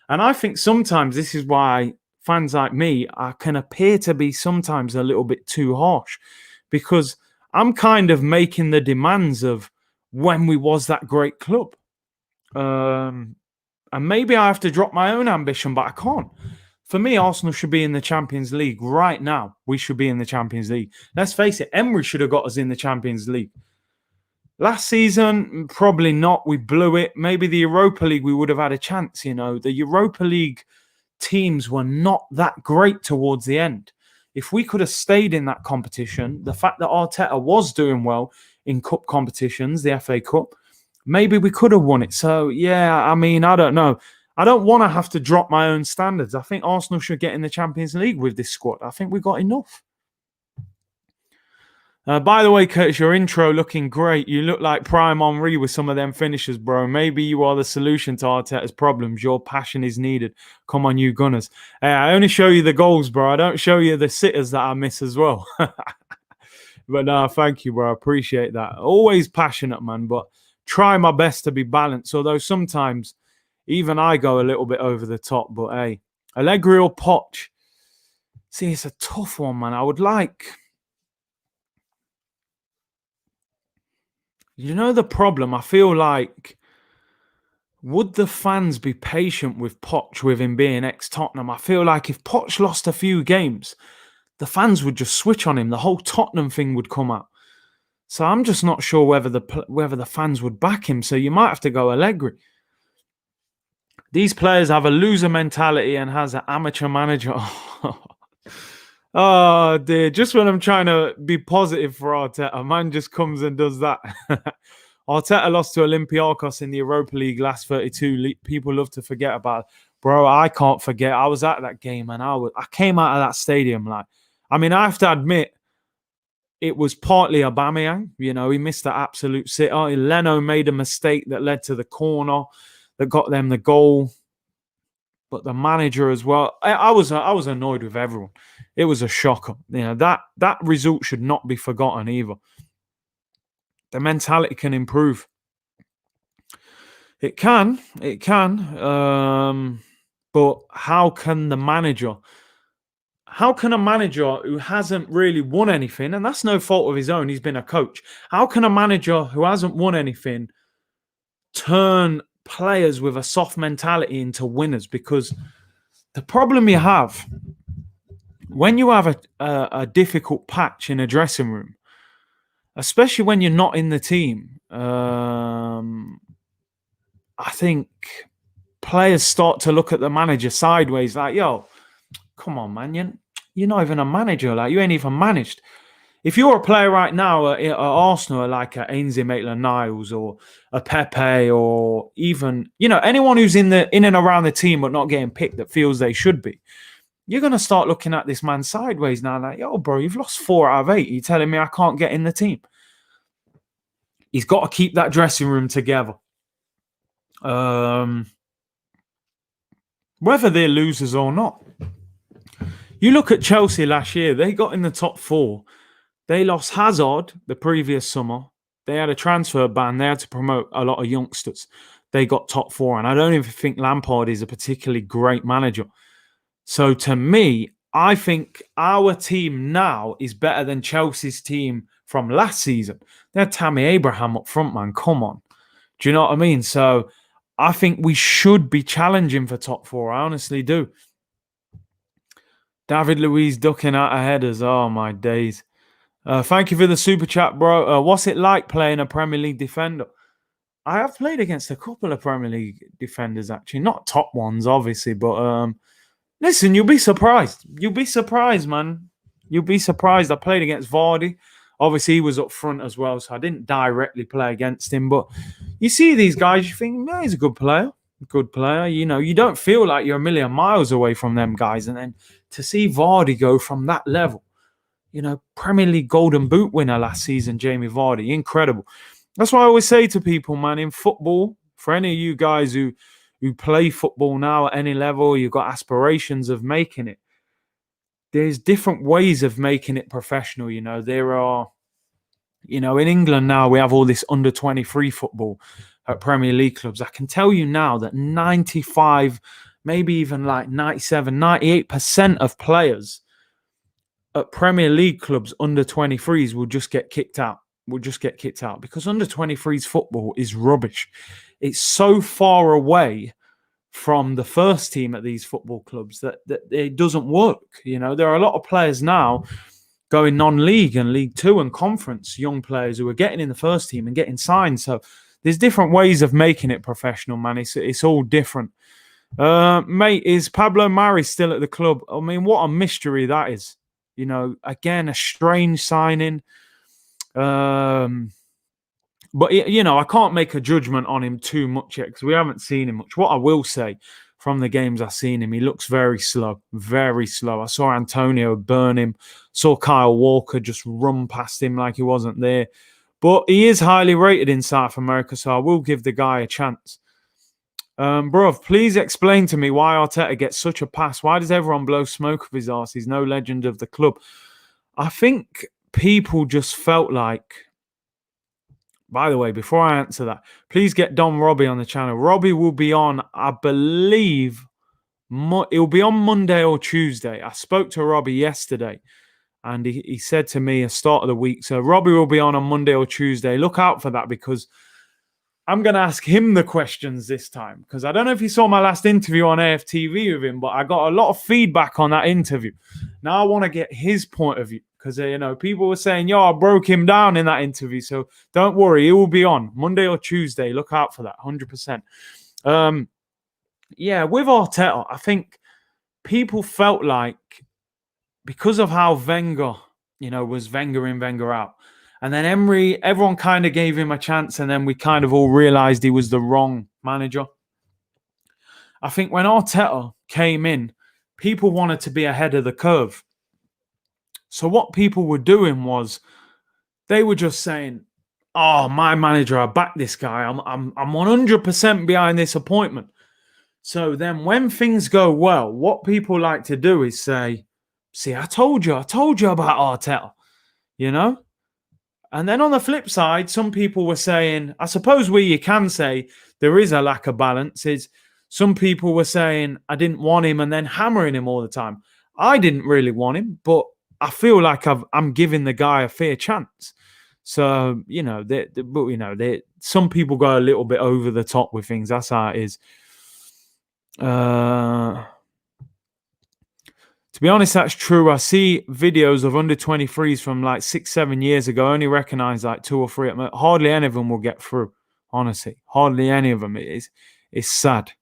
And I think sometimes this is why fans like me can appear to be sometimes a little bit too harsh, because I'm kind of making the demands of when we was that great club. And maybe I have to drop my own ambition, but I can't. For me, Arsenal should be in the Champions League right now. We should be in the Champions League. Let's face it, Emery should have got us in the Champions League. Last season, probably not. We blew it. Maybe the Europa League, we would have had a chance, you know. The Europa League teams were not that great towards the end. If we could have stayed in that competition, the fact that Arteta was doing well in cup competitions, the FA Cup, maybe we could have won it. So, yeah, I mean, I don't know. I don't want to have to drop my own standards. I think Arsenal should get in the Champions League with this squad. I think we got enough. By the way, Curtis, your intro looking great. You look like Prime Henry with some of them finishes, bro. Maybe you are the solution to Arteta's problems. Your passion is needed. Come on, you Gunners. I only show you the goals, bro. I don't show you the sitters that I miss as well. But no, thank you, bro. I appreciate that. Always passionate, man, but try my best to be balanced. Although sometimes even I go a little bit over the top. But hey, Allegri or Poch? See, it's a tough one, man. I would like... You know the problem? I feel like, would the fans be patient with Poch, with him being ex-Tottenham? I feel like if Poch lost a few games, the fans would just switch on him. The whole Tottenham thing would come out. So I'm just not sure whether the fans would back him. So you might have to go Allegri. These players have a loser mentality and has an amateur manager. Oh, dear. Just when I'm trying to be positive for Arteta, man just comes and does that. Arteta lost to Olympiacos in the Europa League last 32. People love to forget about it. Bro, I can't forget. I was at that game and I came out of that stadium like... I mean, I have to admit, it was partly Aubameyang. You know, he missed the absolute sitter. Leno made a mistake that led to the corner that got them the goal. But the manager as well. I was annoyed with everyone. It was a shocker. You know, that result should not be forgotten either. The mentality can improve. It can. But how can a manager who hasn't really won anything, and that's no fault of his own, he's been a coach. How can a manager who hasn't won anything turn players with a soft mentality into winners? Because the problem you have when you have a difficult patch in a dressing room, especially when you're not in the team, I think players start to look at the manager sideways, like, yo, come on, man, you're not even a manager. Like, you ain't even managed. If you're a player right now at Arsenal, like a Ainsley Maitland-Niles or a Pepe, or even, anyone who's in and around the team but not getting picked that feels they should be, you're going to start looking at this man sideways now, like, yo, bro, you've lost 4 out of 8. You're telling me I can't get in the team? He's got to keep that dressing room together. Whether they're losers or not. You look at Chelsea last year, they got in the top 4. They lost Hazard the previous summer. They had a transfer ban. They had to promote a lot of youngsters. They got top 4. And I don't even think Lampard is a particularly great manager. So to me, I think our team now is better than Chelsea's team from last season. They had Tammy Abraham up front, man. Come on. Do you know what I mean? So I think we should be challenging for top 4. I honestly do. David Luiz ducking out of headers. Oh, my days. Thank you for the super chat, bro. What's it like playing a Premier League defender? I have played against a couple of Premier League defenders, actually. Not top ones, obviously, but listen, you'll be surprised. You'll be surprised, man. You'll be surprised. I played against Vardy. Obviously, he was up front as well, so I didn't directly play against him. But you see these guys, you think, he's a good player. Good player. You don't feel like you're a million miles away from them guys. And then to see Vardy go from that level, Premier League Golden Boot winner last season, Jamie Vardy, incredible. That's why I always say to people, man, in football, for any of you guys who play football now at any level, you've got aspirations of making it. There's different ways of making it professional. There are, in England now, we have all this under 23 football at Premier League clubs. I can tell you now that 95, maybe even like 97, 98% of players at Premier League clubs under 23s will just get kicked out. Because under 23s football is rubbish. It's so far away from the first team at these football clubs that it doesn't work. There are a lot of players now going non-league and League Two and Conference, young players who are getting in the first team and getting signed. So there's different ways of making it professional, man. It's all different. Mate, is Pablo Mari still at the club? I mean, what a mystery that is. Again, a strange signing. But, I can't make a judgment on him too much yet because we haven't seen him much. What I will say from the games I've seen him, he looks very slow, very slow. I saw Antonio burn him, saw Kyle Walker just run past him like he wasn't there. But he is highly rated in South America, so I will give the guy a chance. Bruv, please explain to me why Arteta gets such a pass. Why does everyone blow smoke up his arse? He's no legend of the club. I think people just felt like... By the way, before I answer that, please get Don Robbie on the channel. Robbie will be on, I believe, it'll be on Monday or Tuesday. I spoke to Robbie yesterday, and he said to me at the start of the week, so Robbie will be on Monday or Tuesday. Look out for that because I'm going to ask him the questions this time because I don't know if you saw my last interview on AFTV with him, but I got a lot of feedback on that interview. Now I want to get his point of view. Because, people were saying, yo, I broke him down in that interview. So don't worry, he will be on Monday or Tuesday. Look out for that, 100%. With Arteta, I think people felt like because of how Wenger, was Wenger in, Wenger out. And then Emery, everyone kind of gave him a chance. And then we kind of all realized he was the wrong manager. I think when Arteta came in, people wanted to be ahead of the curve. So what people were doing was they were just saying, oh, my manager, I back this guy. I'm 100% behind this appointment. So then when things go well, what people like to do is say, see, I told you about Arteta, And then on the flip side, some people were saying, I suppose where you can say there is a lack of balance is some people were saying, I didn't want him and then hammering him all the time. I didn't really want him, but I feel like I'm giving the guy a fair chance. So, some people go a little bit over the top with things. That's how it is. To be honest, that's true. I see videos of under 23s from like 6, 7 years ago. I only recognize like 2 or 3. Hardly any of them will get through. Honestly, hardly any of them. It's sad.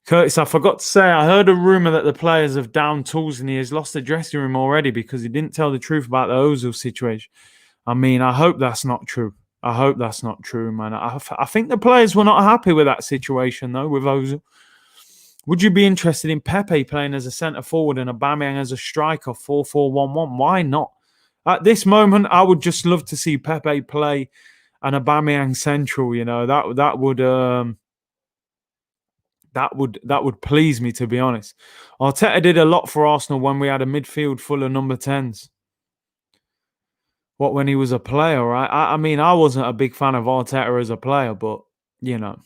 Curtis, I forgot to say, I heard a rumor that the players have downed tools and he has lost the dressing room already because he didn't tell the truth about the Ozil situation. I mean, I hope that's not true. I hope that's not true, man. I think the players were not happy with that situation, though, with Ozil. Would you be interested in Pepe playing as a centre forward and Aubameyang as a striker, 4-4-1-1? Why not? At this moment, I would just love to see Pepe play and Aubameyang central. You know, that would please me, to be honest. Arteta did a lot for Arsenal when we had a midfield full of number 10s. What, when he was a player, right? I mean, I wasn't a big fan of Arteta as a player, but, you know.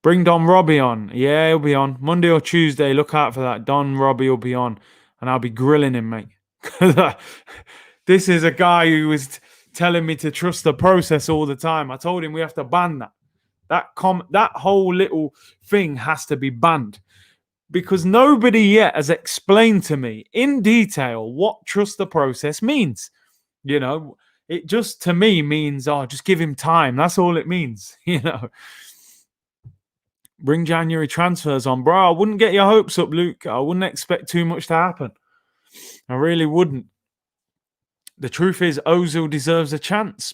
Bring Don Robbie on. Yeah, he'll be on. Monday or Tuesday, look out for that. Don Robbie will be on. And I'll be grilling him, mate. This is a guy who was telling me to trust the process all the time. I told him we have to ban that. That whole little thing has to be banned. Because nobody yet has explained to me in detail what trust the process means. You know, it just, to me, means, just give him time. That's all it means, you know. Bring January transfers on. Bro, I wouldn't get your hopes up, Luke. I wouldn't expect too much to happen. I really wouldn't. The truth is, Ozil deserves a chance.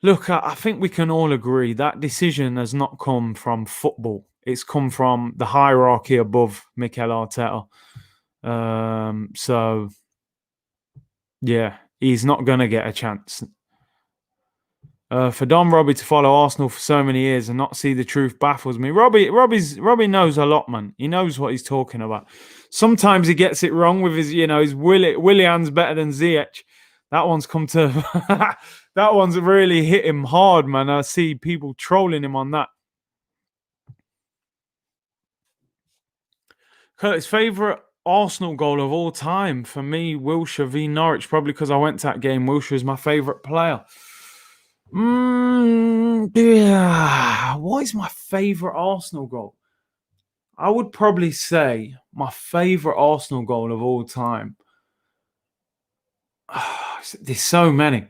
Look, I think we can all agree that decision has not come from football. It's come from the hierarchy above Mikel Arteta. So, yeah, he's not going to get a chance. For Don Robbie to follow Arsenal for so many years and not see the truth baffles me. Robbie knows a lot, man. He knows what he's talking about. Sometimes he gets it wrong with his Willian's better than Ziyech. That one's come to that one's really hit him hard, man. I see people trolling him on that. Curtis, favourite Arsenal goal of all time? For me, Wilshere v Norwich, probably because I went to that game. Wilshere is my favourite player. Yeah. What is my favourite Arsenal goal? I would probably say my favourite Arsenal goal of all time. There's so many.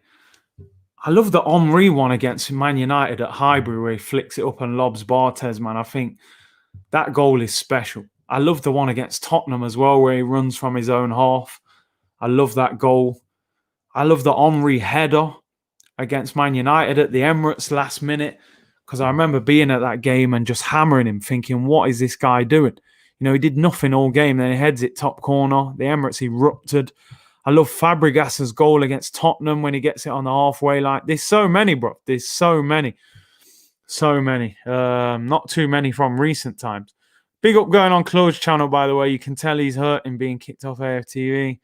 I love the Henry one against Man United at Highbury where he flicks it up and lobs Barthez, man. I think that goal is special. I love the one against Tottenham as well where he runs from his own half. I love that goal. I love the Henry header against Man United at the Emirates last minute, because I remember being at that game and just hammering him, thinking, what is this guy doing? You know, he did nothing all game. Then he heads it top corner. The Emirates erupted. I love Fabregas's goal against Tottenham when he gets it on the halfway line. There's so many, bro. There's so many. So many. Not too many from recent times. Big up going on Claude's channel, by the way. You can tell he's hurting being kicked off AFTV.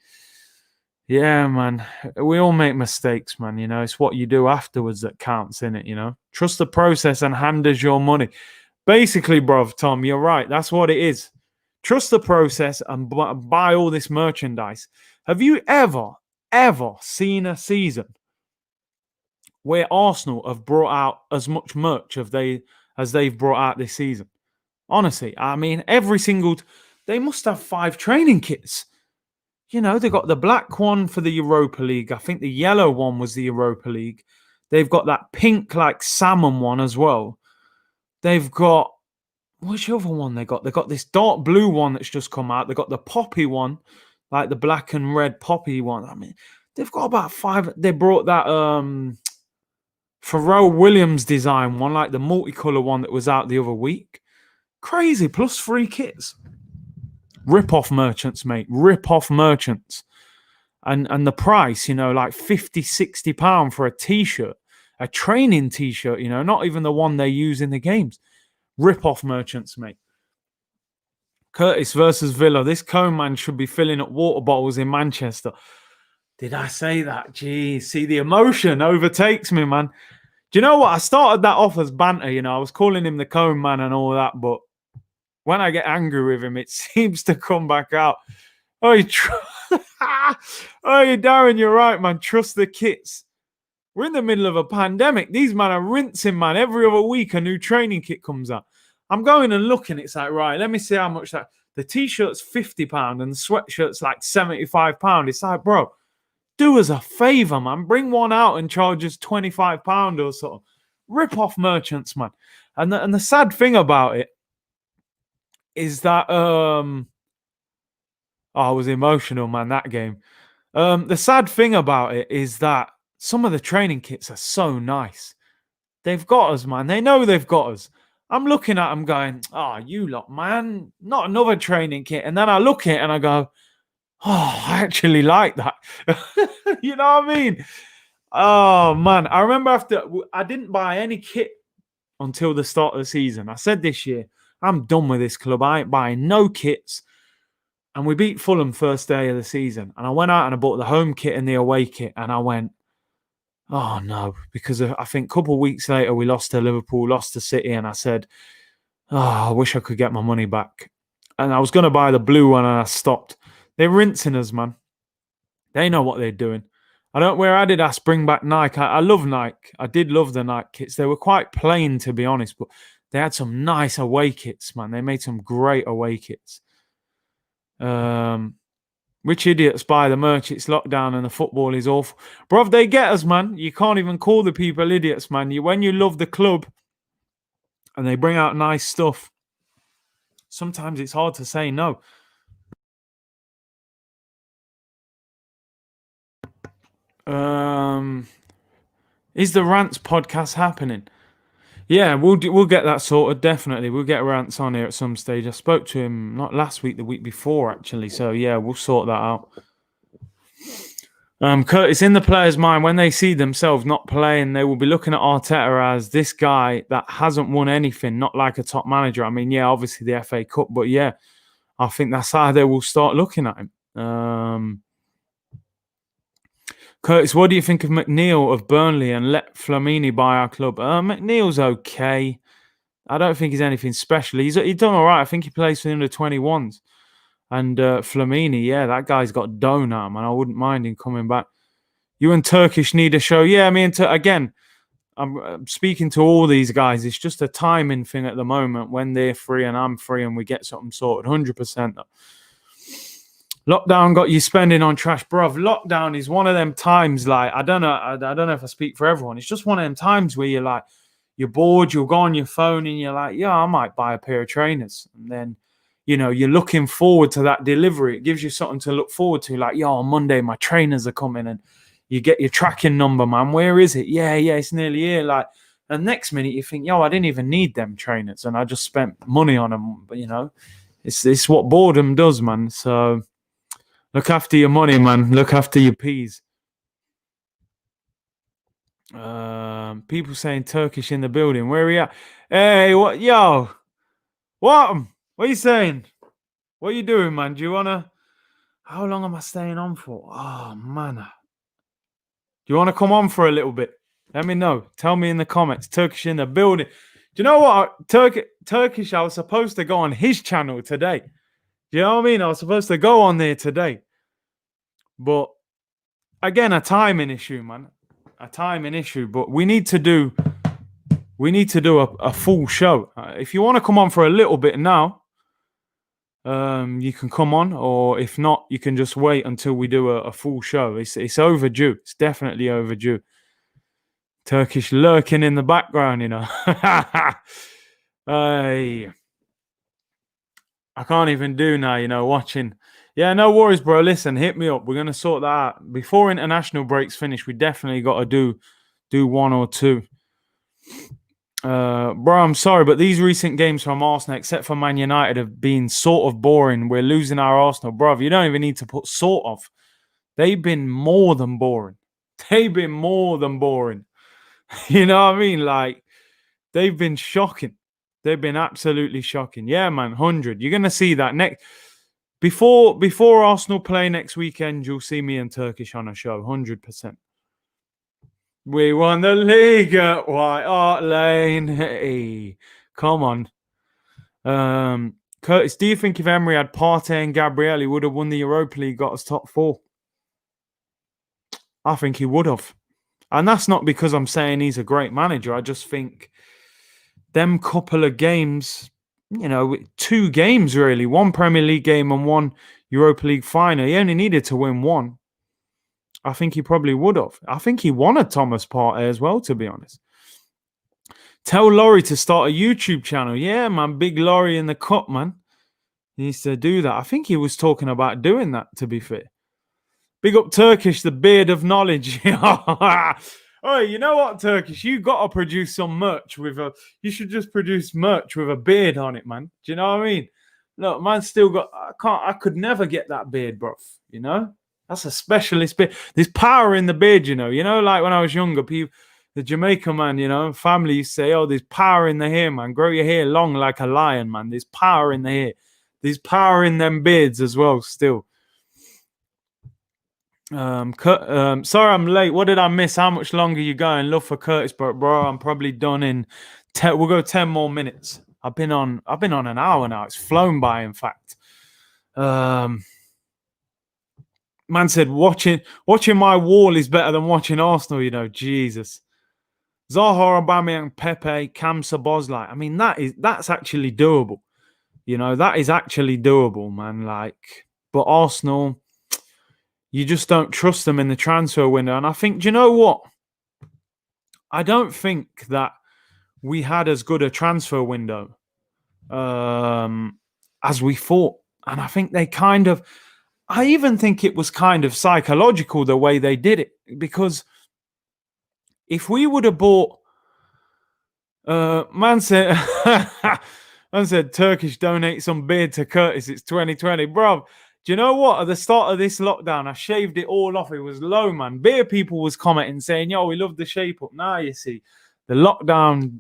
Yeah, man. We all make mistakes, man. You know, it's what you do afterwards that counts, innit? You know, trust the process and hand us your money. Basically, bruv, Tom, you're right. That's what it is. Trust the process and buy all this merchandise. Have you ever seen a season where Arsenal have brought out as much merch as they've brought out this season? Honestly, I mean, they must have 5 training kits. You know, they got the black one for the Europa League. I think the yellow one was the Europa League. They've got that pink, like, salmon one as well. They've got... Which other one they got? They got this dark blue one that's just come out. They got the poppy one, like the black and red poppy one. I mean, they've got about 5. They brought that Pharrell Williams design one, like the multicolour one that was out the other week. Crazy. Plus 3 kits. Rip-off merchants, mate. Rip-off merchants. And the price, you know, like £50-60 for a T-shirt. A training T-shirt, you know, not even the one they use in the games. Rip-off merchants, mate. Curtis versus Villa. This Cone man should be filling up water bottles in Manchester. Did I say that? Geez, see, the emotion overtakes me, man. Do you know what? I started that off as banter, you know. I was calling him the Cone man and all that, but when I get angry with him, it seems to come back out. Oh, Darren, you're right, man. Trust the kits. We're in the middle of a pandemic. These men are rinsing, man. Every other week, a new training kit comes out. I'm going and looking. It's like, right, let me see how much that. The t-shirt's £50 and the sweatshirt's like £75. It's like, bro, do us a favor, man. Bring one out and charge us £25 or something. Rip off merchants, man. And the sad thing about it is that I was emotional, man, that game. The sad thing about it is that some of the training kits are so nice. They've got us, man. They know they've got us. I'm looking at them going, oh, you lot, man, not another training kit. And then I look at it and I go, oh, I actually like that. You know what I mean? Oh, man. I remember I didn't buy any kit until the start of the season. I said this year, I'm done with this club. I ain't buying no kits. And we beat Fulham first day of the season. And I went out and I bought the home kit and the away kit. And I went, oh, no. Because I think a couple of weeks later, we lost to Liverpool, lost to City. And I said, oh, I wish I could get my money back. And I was going to buy the blue one and I stopped. They're rinsing us, man. They know what they're doing. I don't wear Adidas, bring back Nike. I love Nike. I did love the Nike kits. They were quite plain, to be honest. But they had some nice away kits, man. They made some great away kits. Which idiots buy the merch? It's lockdown and the football is awful. Bruv, they get us, man. You can't even call the people idiots, man. When you love the club and they bring out nice stuff, sometimes it's hard to say no. Is the Rants podcast happening? Yeah, we'll get that sorted, definitely. We'll get Rants on here at some stage. I spoke to him not last week, the week before, actually. So, yeah, we'll sort that out. Curtis, in the players' mind, when they see themselves not playing, they will be looking at Arteta as this guy that hasn't won anything, not like a top manager. I mean, yeah, obviously the FA Cup, but yeah, I think that's how they will start looking at him. Curtis, what do you think of McNeil of Burnley and let Flamini buy our club? McNeil's okay. I don't think he's anything special. He's done all right. I think he plays for the under-21s. And Flamini, yeah, that guy's got dough now, man. I wouldn't mind him coming back. You and Turkish need a show. Yeah, I mean, again, I'm speaking to all these guys. It's just a timing thing at the moment when they're free and I'm free and we get something sorted. 100%. Lockdown got you spending on trash, bruv. Lockdown is one of them times, like, I don't know if I speak for everyone. It's just one of them times where you're bored, you'll go on your phone and you're like, yeah, I might buy a pair of trainers. And then, you're looking forward to that delivery. It gives you something to look forward to. Like, on Monday, my trainers are coming and you get your tracking number, man. Where is it? Yeah, it's nearly here. Like, and next minute you think, I didn't even need them trainers and I just spent money on them. But, it's what boredom does, man. So look after your money, man. Look after your peas. People saying Turkish in the building. Where are you at? Hey, what? Yo. What? What are you saying? What are you doing, man? Do you want to... How long am I staying on for? Oh, man. Do you want to come on for a little bit? Let me know. Tell me in the comments. Turkish in the building. Do you know what? Turkish, I was supposed to go on his channel today. Do you know what I mean? I was supposed to go on there today. But, again, a timing issue, man. A timing issue. But we need to do a full show. If you want to come on for a little bit now, you can come on, or if not, you can just wait until we do a full show. It's overdue. It's definitely overdue. Turkish lurking in the background, Hey, I can't even do now, watching. Yeah, no worries, bro. Listen, hit me up. We're going to sort that out. Before international breaks finish, we definitely got to do one or two. Bro, I'm sorry, but these recent games from Arsenal, except for Man United, have been sort of boring. We're losing our Arsenal. Bro, you don't even need to put sort of. They've been more than boring. They've been more than boring. You know what I mean? Like, they've been shocking. They've been absolutely shocking. Yeah, man, 100. You're going to see that next... Before Arsenal play next weekend, you'll see me and Turkish on a show, 100%. We won the league at White Hart Lane. Hey, come on. Curtis, do you think if Emery had Partey and Gabriel, he would have won the Europa League, got us top 4? I think he would have. And that's not because I'm saying he's a great manager. I just think them couple of games 2 games really, 1 Premier League game and 1 Europa League final. He only needed to win 1. I think he probably would have. I think he wanted Thomas Partey as well, to be honest. Tell Laurie to start a YouTube channel. Yeah, man, big Laurie in the cup, man. He needs to do that. I think he was talking about doing that, to be fair. Big up Turkish, the beard of knowledge. Oh, you know what, Turkish? You got to produce some merch with a... You should just produce merch with a beard on it, man. Do you know what I mean? Look, man, still got... I could never get that beard, bro. You know? That's a specialist beard. There's power in the beard, you know. You know, like when I was younger, people... The Jamaican man, you know, family used to say, oh, there's power in the hair, man. Grow your hair long like a lion, man. There's power in the hair. There's power in them beards as well, still. Sorry I'm late. What did I miss? How much longer you going? Love for Curtis, but bro, I'm probably done in 10. We'll go 10 more minutes. I've been on an hour now. It's flown by, in fact. Man said watching my wall is better than watching Arsenal, you know. Jesus. Zaha, Aubameyang, Pepe, Cam Szoboszlai. I mean, that's actually doable. You know, that is actually doable, man. Like, but Arsenal, you just don't trust them in the transfer window. And I think, do you know what? I don't think that we had as good a transfer window as we thought. And I think they I even think it was kind of psychological the way they did it. Because if we would have bought... Man said, Turkish, donate some beard to Curtis. It's 2020. Bro, do you know what? At the start of this lockdown, I shaved it all off. It was low, man. Beer people was commenting saying, yo, we love the shape up. Now, you see, the lockdown,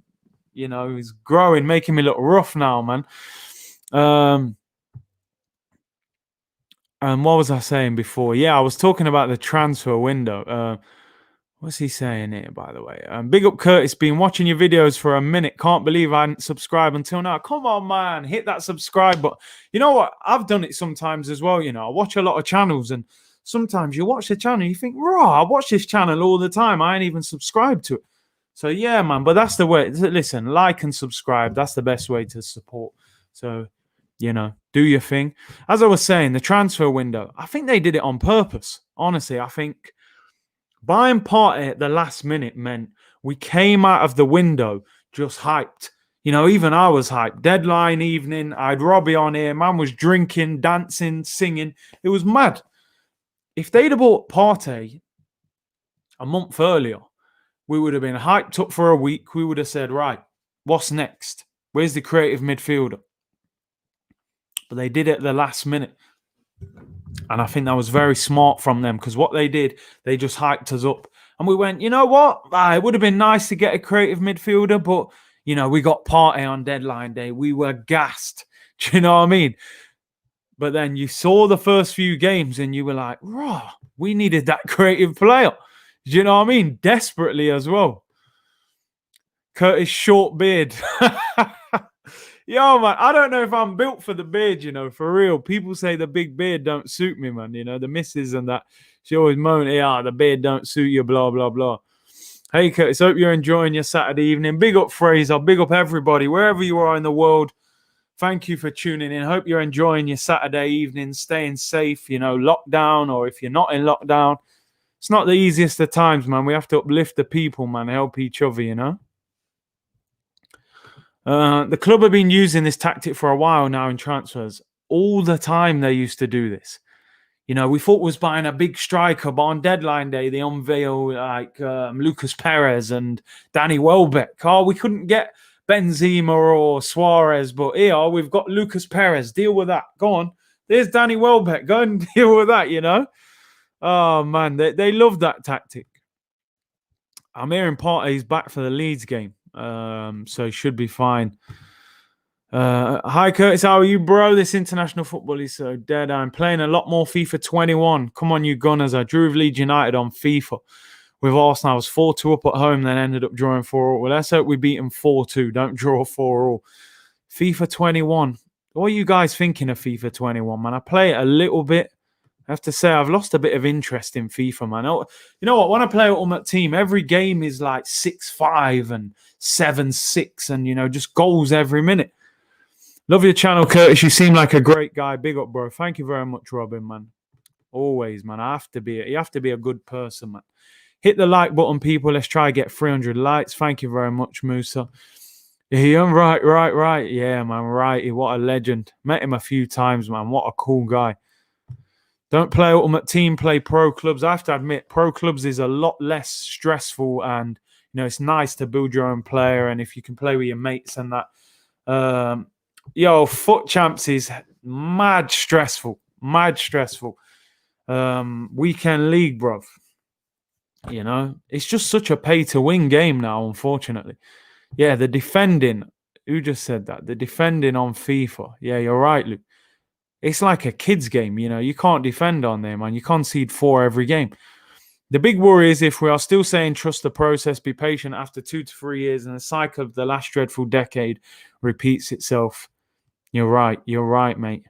you know, is growing, making me look rough now, man. And what was I saying before? Yeah, I was talking about the transfer window. What's he saying here, by the way? Big up Curtis, been watching your videos for a minute. Can't believe I didn't subscribe until now. Come on, man. Hit that subscribe button. You know what? I've done it sometimes as well. You know, I watch a lot of channels and sometimes you watch the channel and you think, raw, I watch this channel all the time. I ain't even subscribed to it. So, yeah, man. But that's the way. Listen, like and subscribe. That's the best way to support. So, you know, do your thing. As I was saying, the transfer window, I think they did it on purpose. Honestly, I think... Buying Partey at the last minute meant we came out of the window just hyped. You know, even I was hyped. Deadline evening, I had Robbie on here. Man was drinking, dancing, singing. It was mad. If they'd have bought Partey a month earlier, we would have been hyped up for a week. We would have said, right, what's next? Where's the creative midfielder? But they did it at the last minute. And I think that was very smart from them because what they did, they just hyped us up. And we went, you know what? It would have been nice to get a creative midfielder, but, you know, we got Partey on deadline day. We were gassed. Do you know what I mean? But then you saw the first few games and you were like, raw, we needed that creative player. Do you know what I mean? Desperately as well. Curtis short beard. Yo, man, I don't know if I'm built for the beard, you know, for real. People say the big beard don't suit me, man. You know, the missus and that, she always moan, yeah, the beard don't suit you, blah, blah, blah. Hey, Curtis, hope you're enjoying your Saturday evening. Big up Fraser, big up everybody, wherever you are in the world. Thank you for tuning in. Hope you're enjoying your Saturday evening, staying safe, you know, lockdown, or if you're not in lockdown. It's not the easiest of times, man. We have to uplift the people, man, help each other, you know. The club have been using this tactic for a while now in transfers. All the time they used to do this. You know, we thought we was buying a big striker, but on deadline day, they unveil like Lucas Perez and Danny Welbeck. Oh, we couldn't get Benzema or Suarez, but here we've got Lucas Perez. Deal with that. Go on. There's Danny Welbeck. Go and deal with that, you know. Oh, man, they love that tactic. I'm hearing Partey's back for the Leeds game. So he should be fine. Hi Curtis, how are you, bro? This international football is so dead. I'm playing a lot more FIFA 21. Come on, you Gunners. I drew with Leeds United on FIFA with Arsenal. I was 4-2 up at home, then ended up drawing 4-4. Well, let's hope we beat them 4-2. Don't draw 4-4. FIFA 21. What are you guys thinking of FIFA 21, man? I play it a little bit. I have to say, I've lost a bit of interest in FIFA, man. You know what? When I play Ultimate Team, every game is like 6-5 and 7-6 and, you know, just goals every minute. Love your channel, Curtis. You seem like a great guy. Big up, bro. Thank you very much, Robin, man. Always, man. You have to be a good person, man. Hit the like button, people. Let's try to get 300 likes. Thank you very much, Musa. Yeah, right. Yeah, man, righty. What a legend. Met him a few times, man. What a cool guy. Don't play Ultimate Team, play pro clubs. I have to admit, pro clubs is a lot less stressful, and it's nice to build your own player, and if you can play with your mates and that. Foot champs is mad stressful. Weekend league, bruv. It's just such a pay-to-win game now, unfortunately. Yeah, the defending. Who just said that? The defending on FIFA. Yeah, you're right, Luke. It's like a kid's game, You can't defend on there, man. You concede 4 every game. The big worry is if we are still saying trust the process, be patient after 2 to 3 years, and the cycle of the last dreadful decade repeats itself. You're right, mate.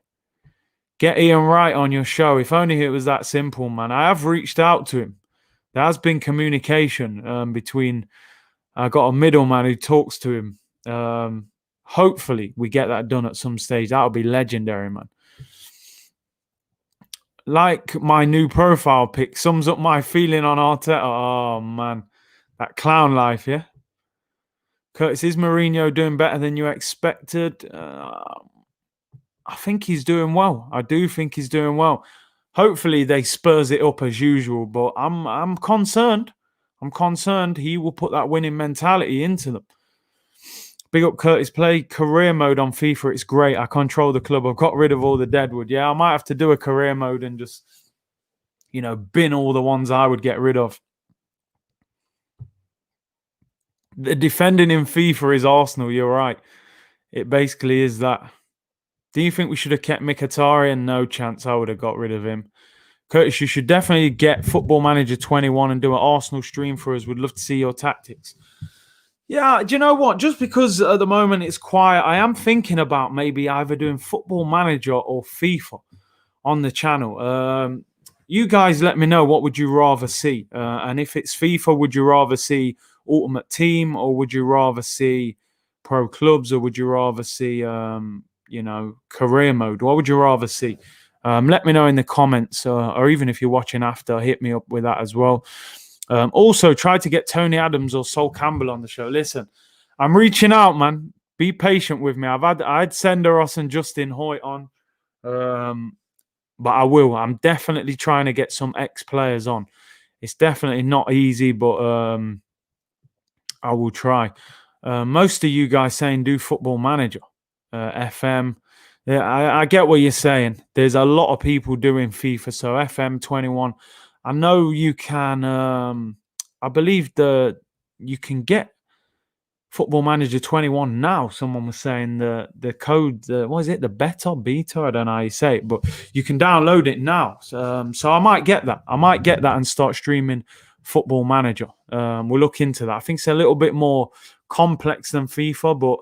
Get Ian Wright on your show. If only it was that simple, man. I have reached out to him. There has been communication between. I got a middleman who talks to him. Hopefully, we get that done at some stage. That'll be legendary, man. Like my new profile pic sums up my feeling on Arteta. Oh, man. That clown life, yeah? Curtis, is Mourinho doing better than you expected? I think he's doing well. I do think he's doing well. Hopefully they spurs it up as usual, but I'm concerned. I'm concerned he will put that winning mentality into them. Big up Curtis, play career mode on FIFA. It's great. I control the club. I've got rid of all the deadwood. Yeah, I might have to do a career mode and just, bin all the ones I would get rid of. The defending in FIFA is Arsenal. You're right. It basically is that. Do you think we should have kept Mkhitaryan? No chance. I would have got rid of him. Curtis, you should definitely get Football Manager 21 and do an Arsenal stream for us. We'd love to see your tactics. Yeah, do you know what? Just because at the moment it's quiet, I am thinking about maybe either doing Football Manager or FIFA on the channel. You guys let me know, what would you rather see? And if it's FIFA, would you rather see Ultimate Team, or would you rather see Pro Clubs, or would you rather see, career mode? What would you rather see? Let me know in the comments, or even if you're watching after, hit me up with that as well. Also, try to get Tony Adams or Sol Campbell on the show. Listen, I'm reaching out, man. Be patient with me. I had Senderos and Justin Hoyt on, but I will. I'm definitely trying to get some ex-players on. It's definitely not easy, but I will try. Most of you guys saying do Football Manager, FM. Yeah, I get what you're saying. There's a lot of people doing FIFA, so FM 21. I know you can. I believe you can get Football Manager 21 now. Someone was saying the code. What is it? The beta? I don't know how you say it, but you can download it now. So I might get that. And start streaming Football Manager. We'll look into that. I think it's a little bit more complex than FIFA, but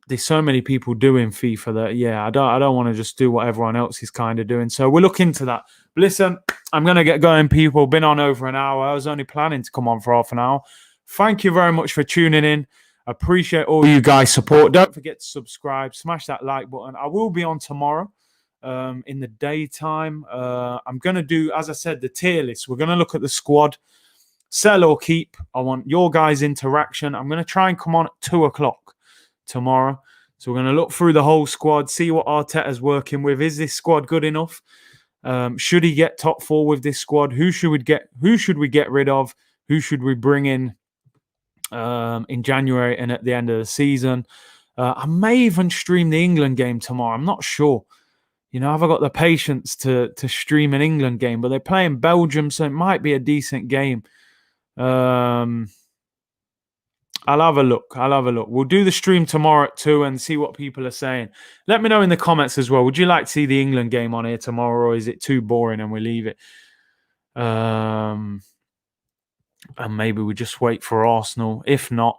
there's so many people doing FIFA that I don't want to just do what everyone else is kind of doing. So we'll look into that. But listen, I'm gonna get going, people. Been on over an hour. I was only planning to come on for half an hour. Thank you very much for tuning in. Appreciate all you guys' support. Don't forget to subscribe, smash that like button. I will be on tomorrow in the daytime. I'm gonna do, as I said, the tier list. We're gonna look at the squad, sell or keep. I want your guys' interaction. I'm gonna try and come on at 2:00 tomorrow. So we're going to look through the whole squad, see what Arteta's working with. Is this squad good enough? Should he get top 4 with this squad? Who should we get rid of? Who should we bring in January and at the end of the season? I may even stream the England game tomorrow. I'm not sure. Have I got the patience to stream an England game? But they're playing Belgium, so it might be a decent game. I'll have a look. We'll do the stream tomorrow at 2 and see what people are saying. Let me know in the comments as well. Would you like to see the England game on here tomorrow, or is it too boring and we leave it? And maybe we just wait for Arsenal. If not,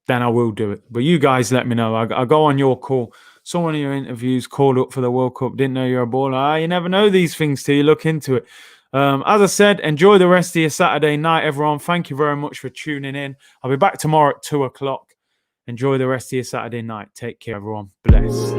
then I will do it. But you guys let me know. I go on your call. Saw one of your interviews, called up for the World Cup. Didn't know you're a baller. You never know these things till you look into it. As I said, enjoy the rest of your Saturday night, everyone. Thank you very much for tuning in. I'll be back tomorrow at 2:00. Enjoy the rest of your Saturday night. Take care, everyone. Bless.